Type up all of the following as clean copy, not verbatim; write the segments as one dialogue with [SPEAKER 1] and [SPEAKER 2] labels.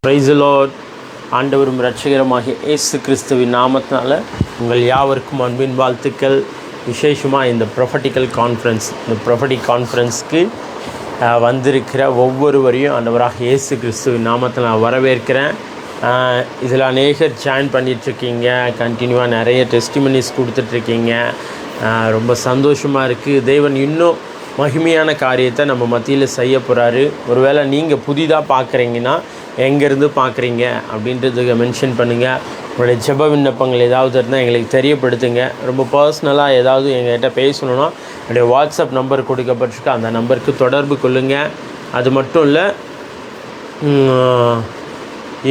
[SPEAKER 1] Praise the Lord. ஆண்டவரும் இரட்சகருமாகிய இயேசு கிறிஸ்துவின் நாமத்தினால உங்கள் யாவருக்கும் அன்பின் வாழ்த்துக்கள். விசேஷமாக இந்த ப்ரொஃபட்டிக்கல் கான்ஃபரன்ஸ், இந்த ப்ரொஃபட்டிக் கான்ஃபரன்ஸ்க்கு வந்திருக்கிற ஒவ்வொருவரையும் ஆண்டவராக இயேசு கிறிஸ்துவின் நாமத்தில் நான் வரவேற்கிறேன். இதில் அநேகர் ஜாயின் பண்ணிகிட்ருக்கீங்க, கண்டினியூவாக நிறைய டெஸ்டிமனிஸ் கொடுத்துட்ருக்கீங்க. ரொம்ப சந்தோஷமாக இருக்குது. தேவன் இன்னும் மகிமையான காரியத்தை நம்ம மத்தியில் செய்ய போகிறாரு. ஒருவேளை நீங்கள் புதிதாக பார்க்குறீங்கன்னா எங்கேருந்து பார்க்குறீங்க அப்படின்றதுக்கு மென்ஷன் பண்ணுங்கள். உங்களுடைய ஜெப விண்ணப்பங்கள் ஏதாவது இருந்தால் எங்களுக்கு தெரியப்படுத்துங்க. ரொம்ப பர்சனலாக ஏதாவது எங்கள்கிட்ட பேசணுன்னா என்னுடைய வாட்ஸ்அப் நம்பர் கொடுக்கப்பட்டிருக்கு, அந்த நம்பருக்கு தொடர்பு கொள்ளுங்கள். அது மட்டும் இல்லை,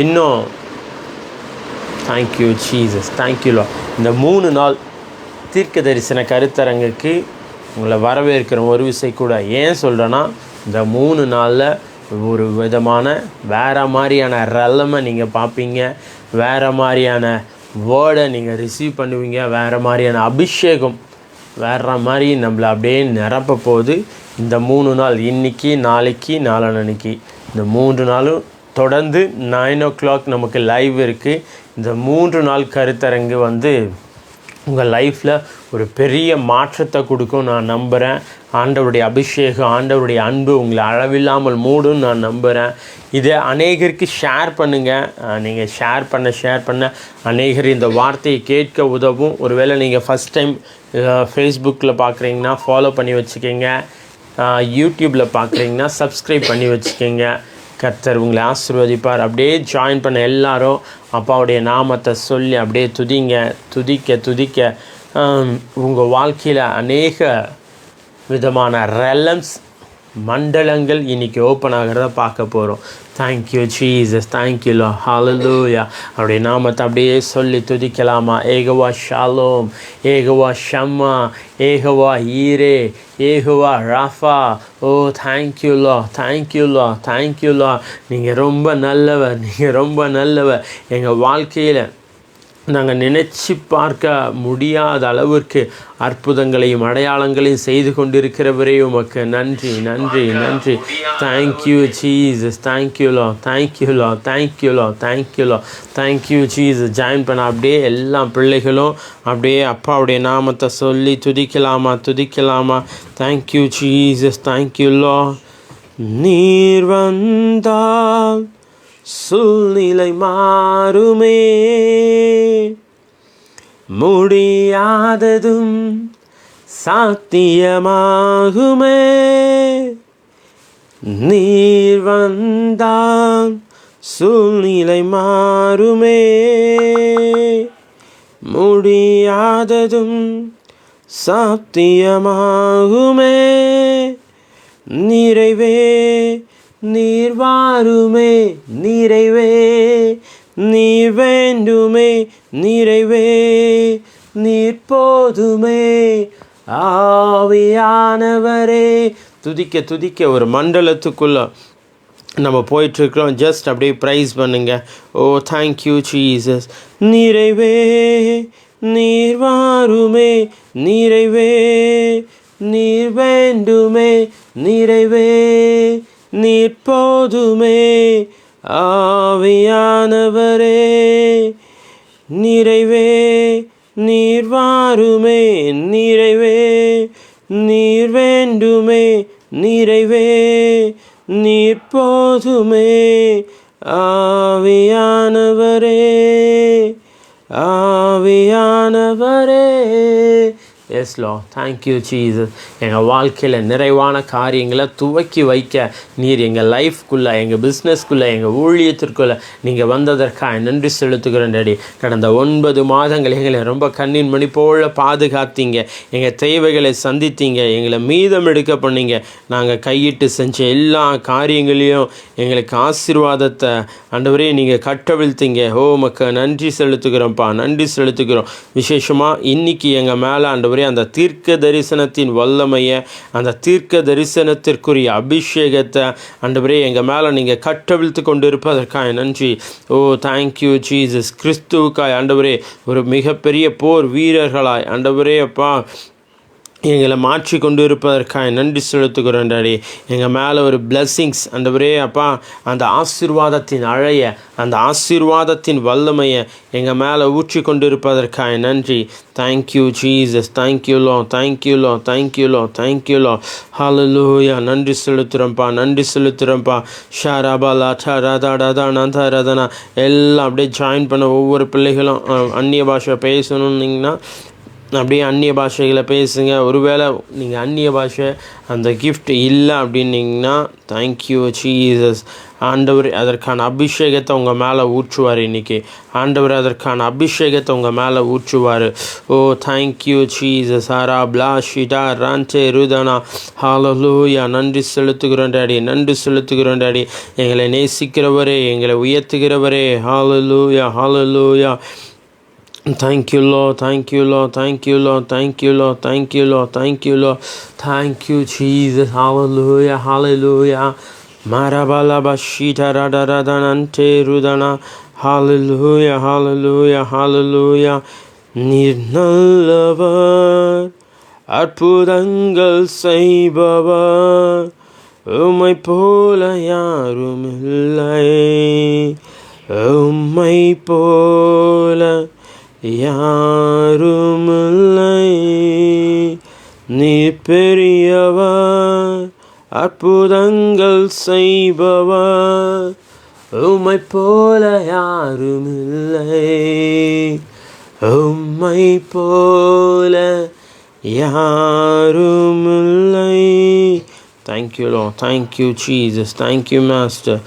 [SPEAKER 1] இன்னும் தேங்க்யூ ஜீசஸ், தேங்க்யூலா. இந்த 3 நாள் தீர்க்க தரிசன கருத்தரங்குக்கு உங்களை வரவேற்கிறோம் ஒரு விசை கூட. ஏன் சொல்கிறேன்னா, இந்த 3 நாளில் ஒரு விதமான வேறு மாதிரியான ரெலமை நீங்கள் பார்ப்பீங்க, வேறு மாதிரியான வேர்டை நீங்கள் ரிசீவ் பண்ணுவீங்க, வேறு மாதிரியான அபிஷேகம் வேறு மாதிரி நம்மளை அப்படியே நிரப்ப போகுது. இந்த 3 நாள், இன்றைக்கி, நாளைக்கு, நாளான்னைக்கு, இந்த 3 நாளும் தொடர்ந்து 9 o'clock நமக்கு லைவ் இருக்குது. இந்த 3 நாள் கருத்தரங்கு உங்கள் லைஃப்பில் ஒரு பெரிய மாற்றத்தை கொடுக்கும் நான் நம்புகிறேன். ஆண்டவருடைய அபிஷேகம், ஆண்டவருடைய அன்பு உங்களை அளவில்லாமல் மூடும் நான் நம்புகிறேன். இதை அநேகருக்கு ஷேர் பண்ணுங்கள். நீங்கள் ஷேர் பண்ண அநேகர் இந்த வார்த்தையை கேட்க உதவும். ஒருவேளை நீங்கள் ஃபஸ்ட் டைம் ஃபேஸ்புக்கில் பார்க்குறீங்கன்னா ஃபாலோ பண்ணி வச்சுக்கோங்க, யூடியூப்பில் பார்க்குறீங்கன்னா சப்ஸ்கிரைப் பண்ணி வச்சுக்கோங்க. கர்த்தர் உங்களை ஆசீர்வதிப்பார். அப்படியே ஜாயின் பண்ண எல்லாரும் அப்பாவுடைய நாமத்தை சொல்லி அப்படியே துதிக்க உங்கள் வாழ்க்கையில் அநேக விதமான ரெலம்ஸ், மண்டலங்கள் இன்றைக்கி ஓப்பன் ஆகிறத பார்க்க போகிறோம். தேங்க்யூ ஜீசஸ், தேங்க்யூ லா, ஹல்லேலூயா. அவருடைய நாமத்தை அப்படியே சொல்லி துதிக்கலாமா? ஏகவா ஷாலோம், ஏகவா ஷம்மா, ஏகவா ஈரே, ஏகவா ராஃபா. ஓ thank you Lord, thank you Lord, thank you லா. நீங்கள் ரொம்ப நல்லவர். எங்கள் வாழ்க்கையில் நாங்கள் நினச்சி பார்க்க முடியாத அளவிற்கு அற்புதங்களையும் அடையாளங்களையும் செய்து கொண்டிருக்கிறவரே உமக்கு நன்றி. Thank you Jesus, thank you Jesus. Join பண்ண அப்படியே எல்லா பிள்ளைகளும் அப்படியே அப்பாவுடைய நாமத்தை சொல்லி துதிக்கலாமா? தேங்க்யூ ஜீசஸ், தேங்க்யூ லா. நீர் வந்தால் சூழ்நிலை மாறுமே, முடியாததும் சாத்தியமாகுமே. நீர் வந்தால் சூழ்நிலை மாறுமே, முடியாததும் சாத்தியமாகுமே. நிறைவே நீர் வாருமே, நிறைவே நீர் வேண்டுமே, நிறைவே நீர் போதுமே. ஆவியானவரே, துதிக்க ஒரு மண்டலத்துக்குள்ள நம்ம போயிட்டுருக்கிறோம். ஜஸ்ட் அப்படியே ப்ரைஸ் பண்ணுங்க. ஓ தேங்க்யூ ஜீசஸ். நிறைவே நீர் வாருமே, நிறைவே நீர் வேண்டுமே, நிறைவே நீர் போதுமே. ஆவியானவரே, நிறைவே நீர் வாருமே, நிறைவே நீர் வேண்டுமே, நிறைவே நீர் போதுமே. ஆவியானவரே. எஸ் லா, தேங்க்யூ ஜீசஸ். எங்கள் வாழ்க்கையில் நிறைவான காரியங்களை துவக்கி வைக்க நீர் எங்கள் லைஃப்குள்ளே, எங்கள் பிஸ்னஸ்க்குள்ளே, எங்கள் ஊழியத்திற்குள்ளே நீங்கள் வந்ததற்காக நன்றி செலுத்துகிறேன் டாடி. கடந்த 9 மாதங்கள் எங்களை ரொம்ப கண்ணின் மணி போல பாதுகாத்தீங்க, எங்கள் தேவைகளை சந்தித்தீங்க, எங்களை மீதம் எடுக்க பண்ணீங்க. நாங்கள் கையிட்டு செஞ்ச எல்லா காரியங்களையும் எங்களுக்கு ஆசீர்வாதத்தை ஆண்டவரே நீங்கள் கட்டவிழ்த்தீங்க. ஓ மக்கள் நன்றி செலுத்துகிறோம்ப்பா, நன்றி செலுத்துகிறோம். விசேஷமாக இன்றைக்கி எங்கள் மேலே ஆண்டவரே அந்த தீர்க்க தரிசனத்தின் வல்லமையை, அந்த தீர்க்க தரிசனத்திற்குரிய அபிஷேகத்தை ஆண்டவரே எங்கள் மேலே நீங்கள் கட்டவிழ்த்து கொண்டு இருப்பதற்காக நன்றி. Oh thank you Jesus. கிறிஸ்துவுக்காய் ஆண்டவரே ஒரு மிகப்பெரிய போர் வீரர்களாய் ஆண்டவரே அப்பா எங்களை மாற்றி கொண்டு இருப்பதற்காக நன்றி செலுத்துகிறோம் டாடி. எங்கள் மேலே ஒரு பிளெஸ்ஸிங்ஸ் ஆண்டவரே அப்பா, அந்த ஆசீர்வாதத்தின் அழைய, அந்த ஆசீர்வாதத்தின் வல்லமையை எங்கள் மேலே ஊற்றி கொண்டு இருப்பதற்காக நன்றி. Thank you Jesus, thank you Lord, thank you Lord, thank you Lord, thank you Lord. Hallelujah. நன்றி செலுத்துகிறோம்ப்பா, நன்றி செலுத்துகிறோம்ப்பா. ஷாராபாலா ரதனா எல்லாம் அப்படியே ஜாயின் பண்ண ஒவ்வொரு பிள்ளைகளும் அந்நிய பாஷை பேசணுன்னீங்கன்னா அப்படியே அந்நிய பாஷைகளை பேசுங்க. ஒருவேளை நீங்கள் அந்நிய பாஷை அந்த கிஃப்ட் இல்லை அப்படின்னீங்கன்னா தேங்க்யூ ஜீசஸ். ஆண்டவர் அதற்கான அபிஷேகத்தை உங்கள் மேலே ஊற்றுவார். இன்றைக்கி ஆண்டவர் அதற்கான அபிஷேகத்தை உங்கள் மேலே ஊற்றுவார். ஓ தேங்க்யூ ஜீசஸ். ஹரா பிளா ஷிடா ரான்ச்சே ருதனா. ஹல்லேலூயா. நன்றி செலுத்துகிறோம் டாடி, நன்றி செலுத்துகிறோம் டாடி. எங்களை நேசிக்கிறவரே, எங்களை உயர்த்துகிறவரே. ஹல்லேலூயா, ஹல்லேலூயா. Thank you, Lord. Thank you, Lord. Thank you, Lord. Thank you, Lord. Thank you, Lord. Thank you, Lord. Thank you, Jesus. Hallelujah. Hallelujah. Marabala bashita radaranante rudana. Hallelujah. Hallelujah. Hallelujah. நீர் நல்லவர், அற்புதங்கள் செய்பவர், உம்மை போல யாரும் இல்லை, உம்மை போல யாருமில்லை. நீ பெரியவர், அற்புதங்கள் செய்பவர், உம்மை போல யாருமில்லை, உம்மை போல யாருமில்லை. Thank you Lord. Thank you Jesus. Thank you master.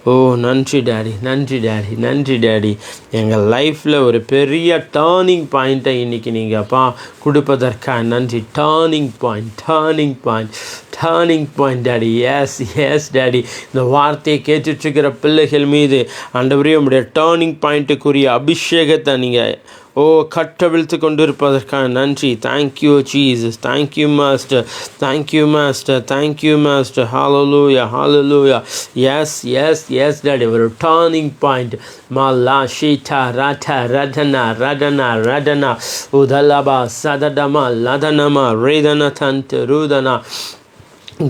[SPEAKER 1] Oh நன்றி டாடி, நன்றி டாடி, நன்றி டாடி. எங்கள் லைஃப்பில் ஒரு பெரிய டேர்னிங் பாயிண்ட்டை இன்றைக்கி நீங்கள்ப்பா கொடுப்பதற்காக நன்றி. Turning point, turning point, turning point daddy. Yes yes daddy. இந்த வார்த்தையை கேட்டுட்ருக்கிற பிள்ளைகள் மீது ஆண்டவரே உம்முடைய டேர்னிங் பாயிண்ட்டுக்குரிய அபிஷேகத்தை நீங்கள் கட்டவிழ்த்து கொண்டு இருப்பதற்கான நன்றி. Thank you Jesus. Thank you master, thank you master, thank you master. Hallelujah, hallelujah. Yes yes yes daddy. ஒரு டேர்னிங் பாயிண்ட். மல்லா ஷீட்டா ரட்ட ரடனா ரடனா ரடனா உதலபா சதடமா லதனமா ரேதன தந்த ரூதனா.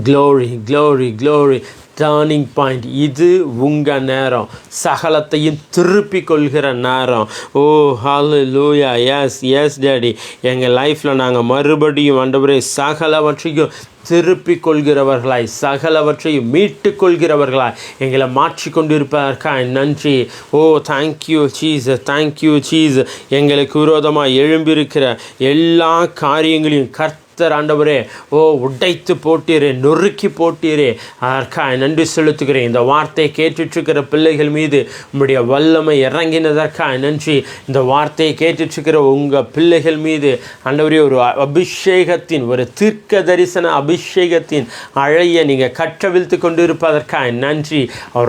[SPEAKER 1] Glory, glory, glory. Turning point. இது உங்கள் நேரம், சகலத்தையும் திருப்பி கொள்கிற நேரம். Oh hallelujah. Yes yes daddy. எங்கள் லைஃப்பில் நாங்கள் மறுபடியும் ஆண்டவரே சகலவற்றையும் திருப்பி கொள்கிறவர்களாய், சகலவற்றையும் மீட்டு கொள்கிறவர்களாய் எங்களை மாற்றி கொண்டு இருப்பதற்காக நன்றி. Oh thank you Jesus, thank you Jesus. எங்களுக்கு விரோதமாக எழும்பியிருக்கிற எல்லா காரியங்களையும் ஆண்டவரே உடைத்து போட்டீரே, நொறுக்கி போட்டீரே. அதற்காக நன்றி செலுத்துகிறேன். இந்த வார்த்தையை கேட்டுட்ருக்கிற பிள்ளைகள் மீது உம்முடைய வல்லமை இறங்கினதற்காக நன்றி. இந்த வார்த்தையை கேட்டுட்ருக்கிற உங்கள் பிள்ளைகள் மீது ஆண்டவரே ஒரு அபிஷேகத்தின், ஒரு தீர்க்க தரிசன அபிஷேகத்தின் அழைய நீங்கள் கட்டவிழ்த்து கொண்டு இருப்பதற்காக நன்றி.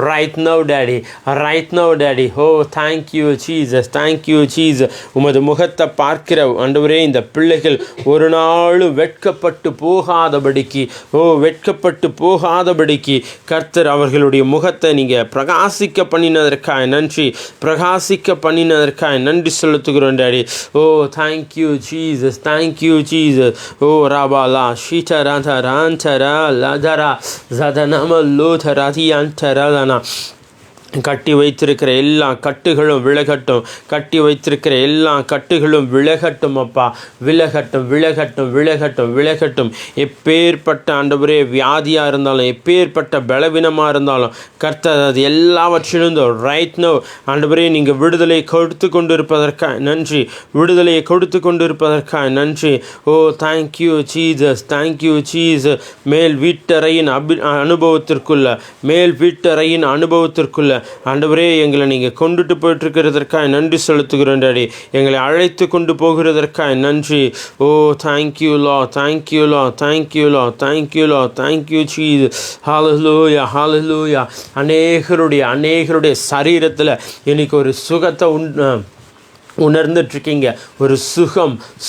[SPEAKER 1] Right now daddy, right now daddy. Oh thank you Jesus, thank you Jesus. உமது முகத்தை பார்க்கிற ஆண்டவரே இந்த பிள்ளைகள் ஒரு நாளும் வெட்கப்பட்டு போகாதபடிக்கு, வெட்கப்பட்டு போகாதபடிக்கு கர்த்தர் அவர்களுடைய முகத்தை நீங்கள் பிரகாசிக்க பண்ணினதற்காக நன்றி, பிரகாசிக்க பண்ணினதற்காக நன்றி செலுத்துகிறோம் daddy. Oh thank you Jesus, thank you Jesus. ஓ ராபாலா ஷீட்டரா ராந்தரா லதரா ஜதனம லோதரதியந்தரலனா. கட்டி வைத்திருக்கிற எல்லா கட்டுகளும் விலகட்டும், கட்டி வைத்திருக்கிற எல்லா கட்டுகளும் விலகட்டும் அப்பா, விலகட்டும், விலகட்டும், விலகட்டும், விலகட்டும். எப்பேற்பட்ட ஆண்டவரே வியாதியாக இருந்தாலும், எப்பேற்பட்ட பலவீனமாக இருந்தாலும் கர்த்தர் அது எல்லாவற்றிலிருந்தும் ரைட் நோ ஆண்டவரே நீங்கள் விடுதலை கொடுத்து கொண்டு இருப்பதற்காக நன்றி, விடுதலையை கொடுத்து கொண்டு இருப்பதற்காக நன்றி. Oh thank you Jesus, thank you Jesus. மேல் வீட்டறையின் அனுபவத்திற்குள்ள, மேல் வீட்டறையின் அனுபவத்திற்குள்ள ஆண்டவரே எங்களை நீங்கள் கொண்டுட்டு போயிட்டுருக்கிறதற்காக நன்றி செலுத்துகிறோம் டாடி. எங்களை அழைத்து கொண்டு போகிறதற்காக நன்றி. Oh thank you Lord, thank you Lord, thank you Lord, thank you Lord, thank you Jesus. Hallelujah, hallelujah. அநேகருடைய சரீரத்தில் இன்னைக்கு ஒரு சுகத்தை உணர்ந்துட்டுருக்கீங்க. ஒரு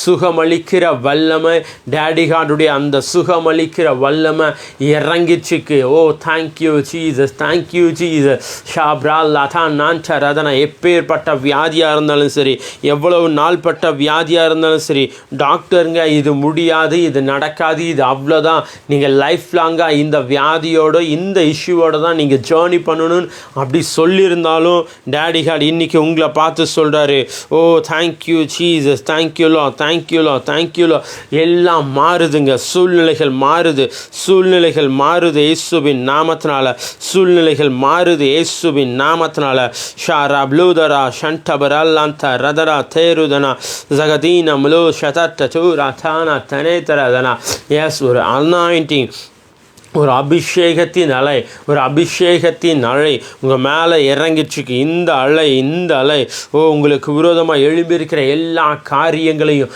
[SPEAKER 1] சுகமளிக்கிற வல்லமை, டேடி கார்டுடைய அந்த சுகமளிக்கிற வல்லமை இறங்கிச்சுக்கு. Oh thank you Jesus, thank you Jesus. ஷாப்ரா லதா நான்சர் அதனை எப்பேற்பட்ட வியாதியாக இருந்தாலும் சரி, எவ்வளவு நாள்பட்ட வியாதியாக இருந்தாலும் சரி, டாக்டருங்க இது முடியாது, இது நடக்காது, இது அவ்வளோதான், நீங்கள் லைஃப் லாங்காக இந்த வியாதியோட இந்த இஷ்யூவோடு தான் நீங்கள் ஜேர்னி பண்ணணும்னு அப்படி சொல்லியிருந்தாலும் டேடி கார்டு இன்றைக்கி உங்களை பார்த்து சொல்கிறாரு, ஓ தேங்க்யூ ஜீசஸ், தேங்க்யூலோ, தேங்க்யூலோ, தேங்க்யூலோ. எல்லாம் மாறுதுங்க, சூழ்நிலைகள் மாறுது, சூழ்நிலைகள் மாறுது இயேசுவின் நாமத்தினால, சூழ்நிலைகள் மாறுது இயேசுவின் நாமத்தினால. ஷாரா ப்ளூதரா ஷண்டபரல்லாந்த ரதரா தேருதனா ஜகதீன முலு ஷதட்ட சூரா தானா தனேதரதனா. எஸ், ஒரு அனாயிண்டிங், ஒரு அபிஷேகத்தின் அலை, ஒரு அபிஷேகத்தின் அலை உங்கள் மேலே இறங்கிச்சுக்கு. இந்த அலை உங்களுக்கு விரோதமாக எழும்பியிருக்கிற எல்லா காரியங்களையும்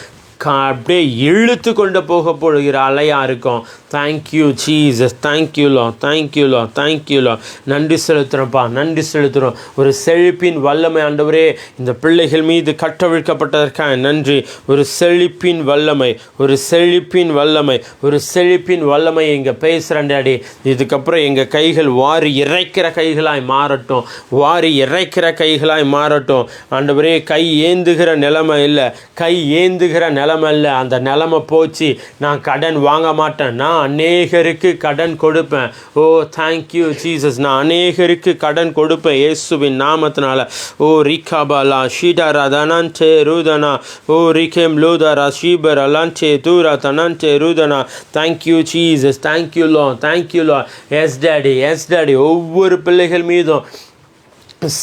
[SPEAKER 1] அப்படியே இழுத்து கொண்டு போகிற அலையாக இருக்கும். Thank you Jesus, thank you Lord, thank you Lord, thank you Lord. நன்றி செலுத்துகிறோம்ப்பா, நன்றி செலுத்துகிறோம். ஒரு செழிப்பின் வல்லமை ஆண்டவரே இந்த பிள்ளைகள் மீது கட்டவிழ்க்கப்பட்டதற்காக நன்றி. ஒரு செழிப்பின் வல்லமை, ஒரு செழிப்பின் வல்லமை, ஒரு செழிப்பின் வல்லமை இங்கே பேசுகிறேன் டாடி. இதுக்கப்புறம் எங்கள் கைகள் வாரி இறைக்கிற கைகளாய் மாறட்டும், வாரி இறைக்கிற கைகளாய் மாறட்டும் ஆண்டவரே. கை ஏந்துகிற நிலைமை இல்லை, கை ஏந்துகிற நிலைமை இல்லை, அந்த நிலைமை போச்சு. நான் கடன் வாங்க மாட்டேன், நான் அநேகருக்கு கடன் கொடுப்பேன். ஓ தேங்க்யூ ஜீசஸ், நான் அநேகருக்கு கடன் கொடுப்பேன் இயேசுவின் நாமத்தினால. ஓ ரிகாபாலா ஷீடாரா தனான்சே ரூதனா, ஓ ரிகேம் லூதாரா ஷீபர் அலான்சே தூரா தனான்சே ரூதனா. Thank you Jesus, thank you Lord, thank you Lord. Yes daddy, yes daddy. ஒவ்வொரு பிள்ளைகள் மீதும்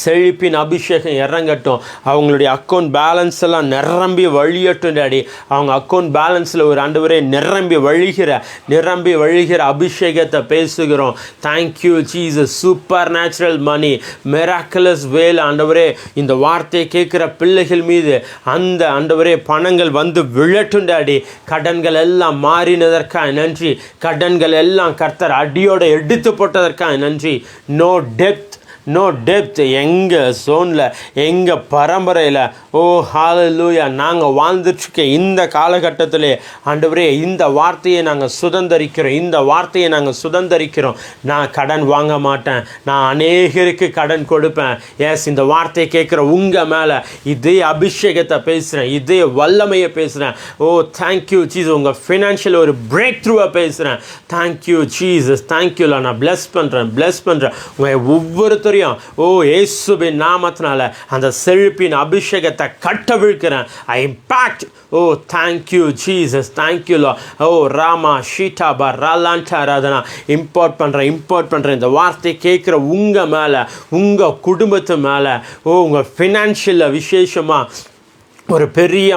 [SPEAKER 1] செழிப்பின் அபிஷேகம் இறங்கட்டும். அவங்களுடைய அக்கௌண்ட் பேலன்ஸ் எல்லாம் நிரம்பி வழியட்டும் டாடி. அவங்க அக்கௌண்ட் பேலன்ஸில் ஒரு ஆண்டவரே நிரம்பி வழிகிற அபிஷேகத்தை பேசுகிறோம். Thank you Jesus. சூப்பர் நேச்சுரல் மணி, மிராக்குலஸ் வேல் ஆண்டவரே. இந்த வார்த்தையை கேட்குற பிள்ளைகள் மீது அந்த ஆண்டவரே பணங்கள் வந்து விழட்டும் டாடி. கடன்கள் எல்லாம் மாறினதற்காக நன்றி. கடன்கள் எல்லாம் கர்த்தர் அடியோடு எடுத்து போட்டதற்காக நன்றி. நோ டெப்த் எங்கள் சோனில், எங்கள் பரம்பரையில். ஓ ஹல்லேலூயா. நாங்கள் வாழ்ந்துட்டுருக்க இந்த காலகட்டத்திலே ஆண்டவரே இந்த வார்த்தையை நாங்கள் சுதந்திரிக்கிறோம், இந்த வார்த்தையை நாங்கள் சுதந்திரிக்கிறோம். நான் கடன் வாங்க மாட்டேன், நான் அநேகருக்கு கடன் கொடுப்பேன். எஸ், இந்த வார்த்தையை கேட்குற உங்கள் மேலே இதே அபிஷேகத்தை பேசுகிறேன், இதே வல்லமையை பேசுகிறேன். Oh thank you Jesus. உங்கள் ஃபினான்ஷியல் ஒரு பிரேக் த்ரூவை பேசுகிறேன். Thank you Jesus, thank you Lord. நான் பிளஸ் பண்ணுறேன் உங்கள் ஒவ்வொருத்தரையும். ஓ இயேசுவின் நாமத்தினால அந்த செழிப்பின் அபிஷேகத்தை கட்டவிழ்க்கிறேன். ஐ இம்பாக்ட். ஓ தேங்க்யூ ஜீசஸ், தேங்க்யூலோ. ஓ ராமா ஷீட்டாபா ராலான்டாராதனா. இம்போர்ட் பண்ணுறேன் இந்த வார்த்தை கேட்குற உங்கள் மேலே, உங்கள் குடும்பத்து மேலே. ஓ உங்கள் ஃபினான்ஷியலில் விசேஷமாக ஒரு பெரிய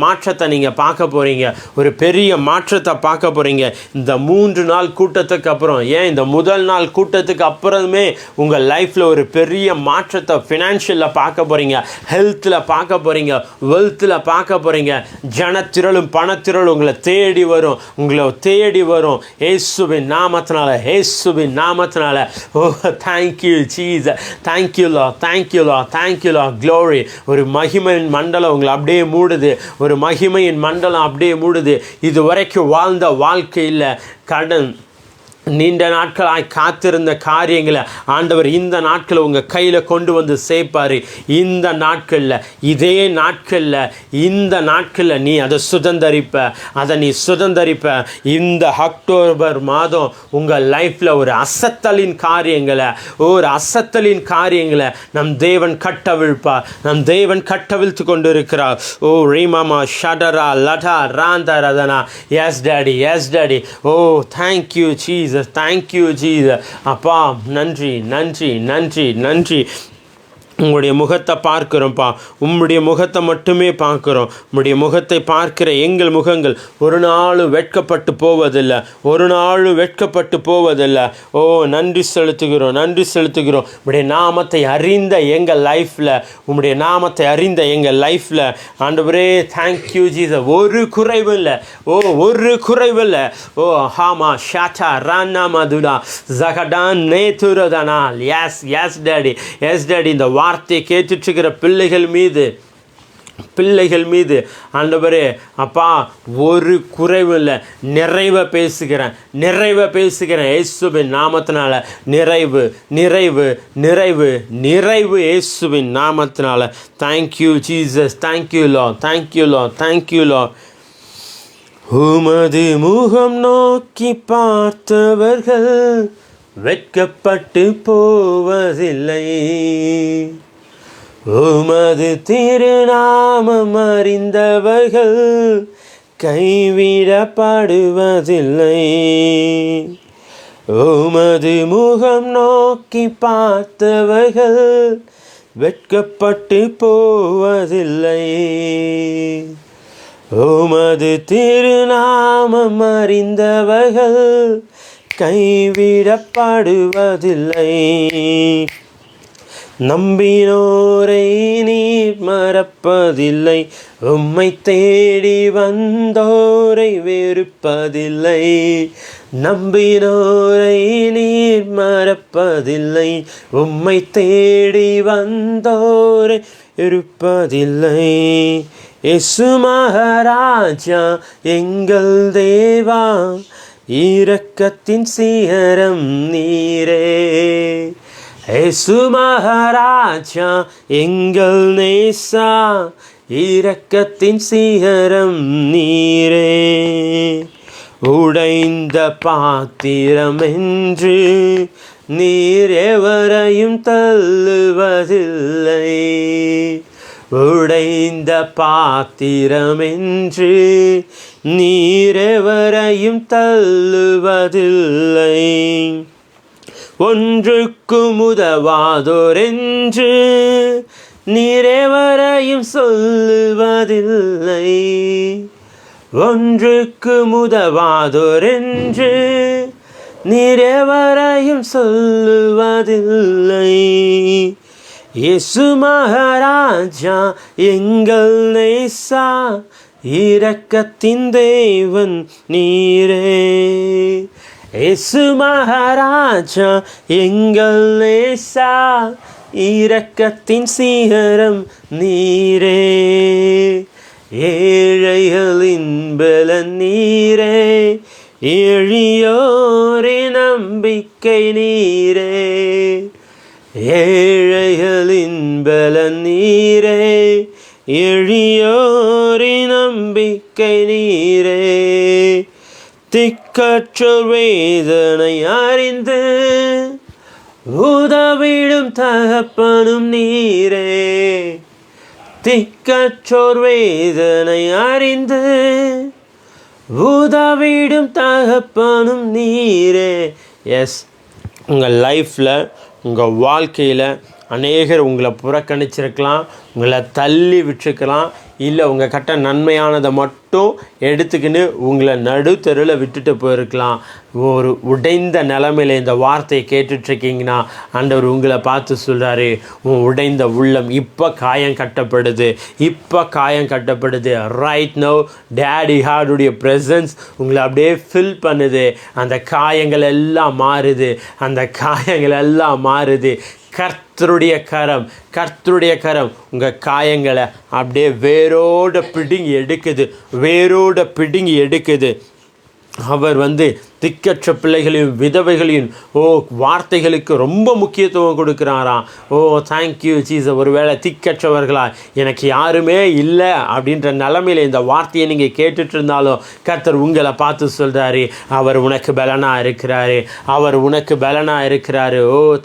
[SPEAKER 1] மாற்றத்தை நீங்கள் பார்க்க போகிறீங்க. ஒரு பெரிய மாற்றத்தை பார்க்க போகிறீங்க இந்த 3 நாள் கூட்டத்துக்கு அப்புறம். ஏன் இந்த முதல் நாள் கூட்டத்துக்கு அப்புறமே உங்கள் லைஃப்பில் ஒரு பெரிய மாற்றத்தை ஃபினான்ஷியலில் பார்க்க போகிறீங்க, ஹெல்த்தில் பார்க்க போகிறீங்க, வெல்த்தில் பார்க்க போகிறீங்க. ஜனத்திரளும் பணத்திரளும் உங்களை தேடி வரும் இயேசுவின் நாமத்தினால. Oh thank you Jesus, thank you Lord, thank you Lord. Glory. ஒரு மகிமையின் மண்டலம் உங்களை அப்படியே மூடுது, ஒரு மகிமையின் மண்டலம் அப்படியே மூடுது. இது வரைக்கும் வாழ்ந்த வாழ்க்கையில் கடன், நீண்ட நாட்களாய் காத்திருந்த காரியங்களை ஆண்டவர் இந்த நாட்களில் உங்கள் கையில் கொண்டு வந்து சேர்ப்பார். இந்த நாட்களில் நீ அதை சுதந்தரிப்ப. இந்த அக்டோபர் மாதம் உங்கள் லைஃப்பில் ஒரு அசத்தலின் காரியங்களை நம் தேவன் கட்டவிழ்த்து கொண்டு இருக்கிறார். ஓ ரீமாமா ஷடரா லடா ராந்தா ரதனா. Yes daddy. Oh thank you Jesus, thank you Jesus. அப்பா நன்றி. உங்களுடைய முகத்தை பார்க்குறோம்ப்பா. உம்முடைய முகத்தை மட்டுமே பார்க்குறோம். உம்முடைய முகத்தை பார்க்கிற எங்கள் முகங்கள் ஒரு நாளும் வெட்கப்பட்டு போவதில்லை, ஒரு நாளும் வெட்கப்பட்டு போவதில்லை. ஓ, நன்றி செலுத்துகிறோம், நன்றி செலுத்துகிறோம். உம்முடைய நாமத்தை அறிந்த எங்கள் லைஃப்பில், உம்முடைய நாமத்தை அறிந்த எங்கள் லைஃப்பில் ஆண்டவரே, தேங்க்யூ ஜீசஸ். ஒரு குறைவு இல்லை, ஓ ஒரு குறைவு இல்லை. ஓ ஹாமா ஷாச்சா ரானா மதுடா ஜகடான் நேதுரதனால். Yes yes daddy, yes daddy. இந்த வார்த்தையை கேட்டுட்ருக்கிற பிள்ளைகள் மீது ஆண்டவரே அப்பா ஒரு குறைவு இல்லை, நிறைவை பேசுகிறேன் இயேசுவின் நாமத்தினால. நிறைவு நிறைவு நிறைவு நிறைவு இயேசுவின் நாமத்தினால. Thank you Jesus, thank you Lord, thank you Lord, thank you Lord. உமது முகம் நோக்கி பார்த்தவர்கள் வெட்கப்பட்டு போவதில்லை, உமது திருநாமம் அறிந்தவர்கள் கைவிடப்படுவதில்லை. உமது முகம் நோக்கி பார்த்தவர்கள் வெட்கப்பட்டு போவதில்லை, உமது திருநாமம் அறிந்தவர்கள் கைவிடப்படுவதில்லை. நம்பினோரை நீர் மறப்பதில்லை, உம்மை தேடி வந்தோரை வெறுப்பதில்லை. நம்பினோரை நீர் மறப்பதில்லை, உம்மை தேடி வந்தோரை வெறுப்பதில்லை. இயேசு மகாராஜா எங்கள் தேவா, இரக்கத்தின் சிகரம் நீரே. இயேசு மகாராஜா எங்கள் நேசா, இரக்கத்தின் சிகரம் நீரே. உடைந்த பாத்திரம் என்று நீர் எவரையும் தள்ளுவதில்லை, உடைந்த பாத்திரம் என்று நீரெவரையும் தள்ளுவதில்லை. ஒன்றுக்கும் உதவாதோரென்று நீரெவரையும் சொல்லுவதில்லை, ஒன்றுக்கும் உதவாதோரென்று நீரெவரையும் சொல்லுவதில்லை. இயேசு மகாராஜா எங்கள் நேசா, இரக்கத்தின் தேவன் நீரே. இயேசு மகாராஜா எங்கள் நேசா, இரக்கத்தின் சிகரம் நீரே. ஏழைகளின் பலன் நீரே, எளியோரின் நம்பிக்கை நீரே. ஏழைகளின் பலன் நீரே, எளியோரின் நம்பிக்கை நீரே. திக்கற்றோர் வேதனை அறிந்து உதவிடும் தகப்பனும் நீரே. திக்கற்றோர் வேதனை அறிந்து உதவிடும் தகப்பனும் நீரே. எஸ், உங்கள் லைஃப்பில், உங்கள் வாழ்க்கையில் அநேகர் உங்களை புறக்கணிச்சிருக்கலாம், உங்களை தள்ளி விட்டுருக்கலாம், இல்லை உங்கள் கட்ட நன்மையானதை மட்டும் எடுத்துக்கின்னு உங்களை நடுத்தெருவில் விட்டுட்டு போயிருக்கலாம். ஒரு உடைந்த நிலைமையில் இந்த வார்த்தையை கேட்டுட்ருக்கீங்கன்னா ஆண்டவர் உங்களை பார்த்து சொல்கிறாரு, உன் உடைந்த உள்ளம் இப்போ காயம் கட்டப்படுது, இப்போ காயம் கட்டப்படுது. ரைட் நவ் டேடி ஹார்டுடைய ப்ரெசன்ஸ் உங்களை அப்படியே ஃபில் பண்ணுது. அந்த காயங்கள் எல்லாம் மாறுது, அந்த காயங்கள் எல்லாம் மாறுது. கர்த்தருடைய கரம் உங்கள் காயங்களை அப்படியே வேரோட பிடுங்கி எடுக்குது. அவர் திக்கற்ற பிள்ளைகளையும் விதவைகளையும் வார்த்தைகளுக்கு ரொம்ப முக்கியத்துவம் கொடுக்குறாராம். Thank you Jesus. ஒருவேளை திக்கற்றவர்களா, எனக்கு யாருமே இல்லை அப்படின்ற நிலைமையில் இந்த வார்த்தையை நீங்கள் கேட்டுட்டு இருந்தாலும் கர்த்தர் உங்களை பார்த்து சொல்கிறாரு, அவர் உனக்கு பலனாக இருக்கிறாரு, அவர் உனக்கு பலனாக இருக்கிறாரு.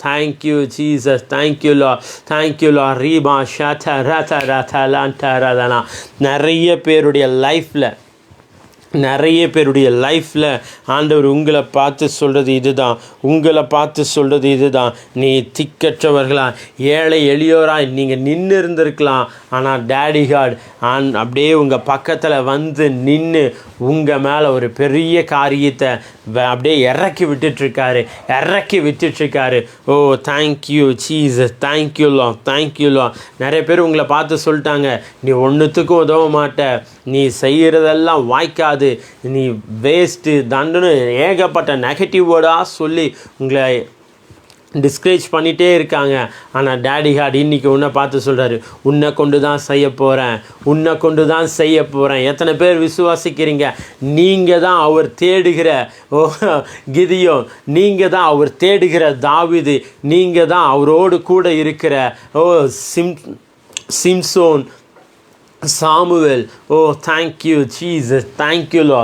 [SPEAKER 1] தேங்க்யூ ஜீசஸ், தேங்க்யூ லா ரீபா ஷாத்தா ரதா ரதா லான்டா ரதனா. நிறைய பேருடைய லைஃப்பில் நிறைய பேருடைய லைஃப்பில் ஆண்டவர் உங்களை பார்த்து சொல்கிறது இதுதான், நீ திக்கற்றவர்களா ஏழை எளியோராய் நீங்கள் நின்று இருந்திருக்கலாம். ஆனால் டேடி காட் அப்படியே உங்கள் பக்கத்தில் வந்து நின்று உங்கள் மேலே ஒரு பெரிய காரியத்தை அப்படியே இறக்கி விட்டுட்ருக்காரு. ஓ தேங்க்யூ ஜீசஸ், தேங்க்யூ லா. நிறைய பேர் உங்களை பார்த்து சொல்லிட்டாங்க, நீ ஒன்றுத்துக்கும் உதவ மாட்ட, நீ செய்கிறதெல்லாம் வாய்க்காது, நீ வேஸ்ட்டு தண்டுன்னு ஏகப்பட்ட நெகட்டிவ் வேர்டாக சொல்லி உங்களை டிஸ்கரேஜ் பண்ணிகிட்டே இருக்காங்க. ஆனால் டேடி காட் இன்றைக்கி உன்னை பார்த்து சொல்கிறாரு, உன்னை கொண்டு தான் செய்ய போகிறேன். எத்தனை பேர் விசுவாசிக்கிறீங்க? நீங்கள் தான் அவர் தேடுகிற கிதியோன், நீங்கள் தான் அவர் தேடுகிற தாவீது, நீங்கள் தான் அவரோடு கூட இருக்கிற சிம்சோன், சாமுவேல். ஓ thank you Jesus, thank you Lord.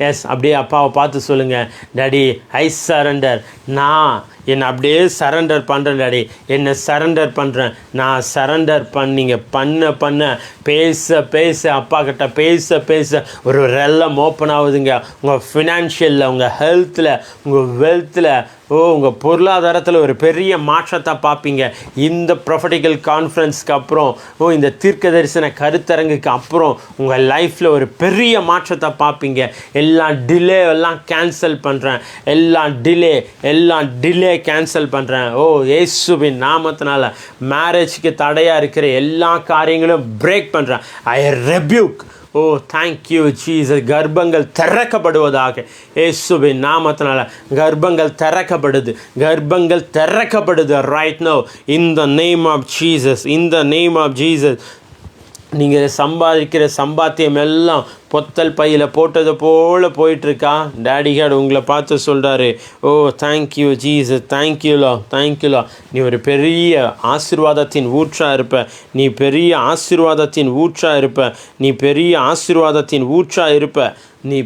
[SPEAKER 1] S, அப்படியே அப்பாவை பார்த்து சொல்லுங்கள், டாடி ஐ சரண்டர். நான் என்னை அப்படியே சரண்டர் பண்ணுறேன் டாடி, என்னை சரண்டர் பண்ணுறேன். நான் சரண்டர் பண்ண பேச அப்பா கிட்ட பேச ஒரு ரெல்லம் ஓப்பன் ஆகுதுங்க. உங்கள் ஃபினான்ஷியலில், உங்கள் ஹெல்த்தில், உங்கள் வெல்த்தில், உங்கள் பொருளாதாரத்தில் ஒரு பெரிய மாற்றத்தை பார்ப்பீங்க. இந்த ப்ரொஃபட்டிக்கல் கான்ஃபரன்ஸ்க்கு அப்புறம், இந்த தீர்க்க தரிசன கருத்தரங்குக்கு அப்புறம் உங்கள் லைஃப்பில் ஒரு பெரிய மாற்றத்தை பார்ப்பீங்க. எல்லாம் கேன்சல் பண்ணுறேன், எல்லாம் டிலே கேன்சல் பண்ணுறேன். இயேசுவின் நாமத்தினால மேரேஜ்க்கு தடையாக இருக்கிற எல்லா காரியங்களும் பிரேக் பண்ணுறேன். I rebuke. Thank you Jesus. கர்ப்பங்கள் திறக்கப்படுவதாக இயேசுவின் நாமத்தினால கர்ப்பங்கள் திறக்கப்படுது right now in the name of Jesus. நீங்கள் சம்பாதிக்கிற சம்பாத்தியம் எல்லாம் பொத்தல் பையில் போட்டது போல் போயிட்டுருக்கா? டேடி காட் உங்களை பார்த்து சொல்கிறாரு, தேங்க்யூ ஜீசஸ், தேங்க்யூ லா. நீ ஒரு பெரிய ஆசீர்வாதத்தின் ஊற்றாக இருப்ப. நீ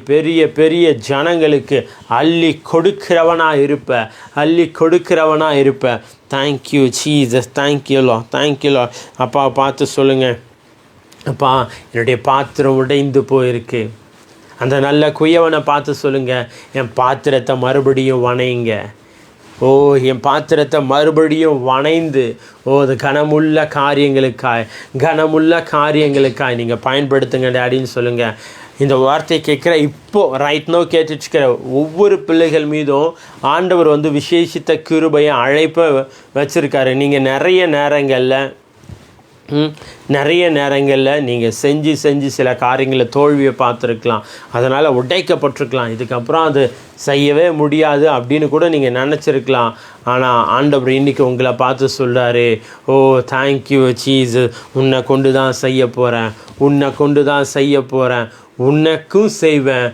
[SPEAKER 1] பெரிய பெரிய ஜனங்களுக்கு அள்ளி கொடுக்கிறவனாக இருப்ப. தேங்க்யூ ஜீசஸ், தேங்க்யூ லா. அப்பா பார்த்து சொல்லுங்கள், அப்பா என்னுடைய பாத்திரம் உடைந்து போயிருக்கு. அந்த நல்ல குயவனை பார்த்து சொல்லுங்கள், என் பாத்திரத்தை மறுபடியும் வணைங்க. என் பாத்திரத்தை மறுபடியும் வணைந்து அது கனமுள்ள காரியங்களுக்காய் நீங்கள் பயன்படுத்துங்க டாடின்னு சொல்லுங்கள். இந்த வார்த்தை கேட்குற இப்போது ரைட் நோ கேட்டுருக்கிற ஒவ்வொரு பிள்ளைகள் மீதும் ஆண்டவர் விசேஷித்த கிருபையை அழைப்பை வச்சுருக்காரு. நீங்கள் நிறைய நேரங்களில் நீங்கள் செஞ்சு சில காரியங்களில் தோல்வியை பார்த்துருக்கலாம், அதனால் உடைக்கப்பட்டிருக்கலாம், இதுக்கப்புறம் அது செய்யவே முடியாது அப்படின்னு கூட நீங்கள் நினச்சிருக்கலாம். ஆனால் ஆண்டவர் இன்றைக்கி உங்களை பார்த்து சொல்கிறாரு, தேங்க்யூ ஜீசஸ், உன்னை கொண்டு தான் செய்ய போகிறேன், உன்னைக்கும் செய்வேன்,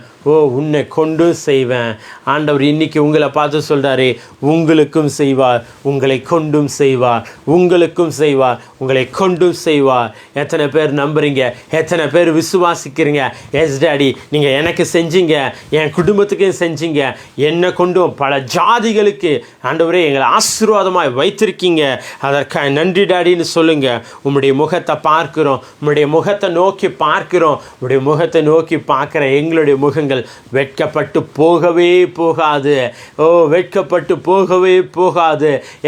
[SPEAKER 1] உன்னை கொண்டும் செய்வேன். ஆண்டவர் இன்றைக்கி உங்களை பார்த்து சொல்கிறாரு, உங்களுக்கும் செய்வார், உங்களை கொண்டும் செய்வார், உங்களை கொண்டும் செய்வார். எத்தனை பேர் நம்புறீங்க? எத்தனை பேர் விசுவாசிக்கிறீங்க? எஸ் டாடி, நீங்கள் எனக்கு செஞ்சீங்க, என் குடும்பத்துக்கும் செஞ்சீங்க, என்னை கொண்டும் பல ஜாதிகளுக்கு ஆண்டவரே எங்களை ஆசீர்வாதமாய் வைத்திருக்கீங்க, அதற்காக நன்றி டாடின்னு சொல்லுங்கள். உம்முடைய முகத்தை பார்க்குறோம், உம்முடைய முகத்தை நோக்கி பார்க்குறோம். உம்முடைய முகத்தை நோக்கி பார்க்குற எங்களுடைய முகங்கள் வெட்கப்பட்டு போகவே போகாது.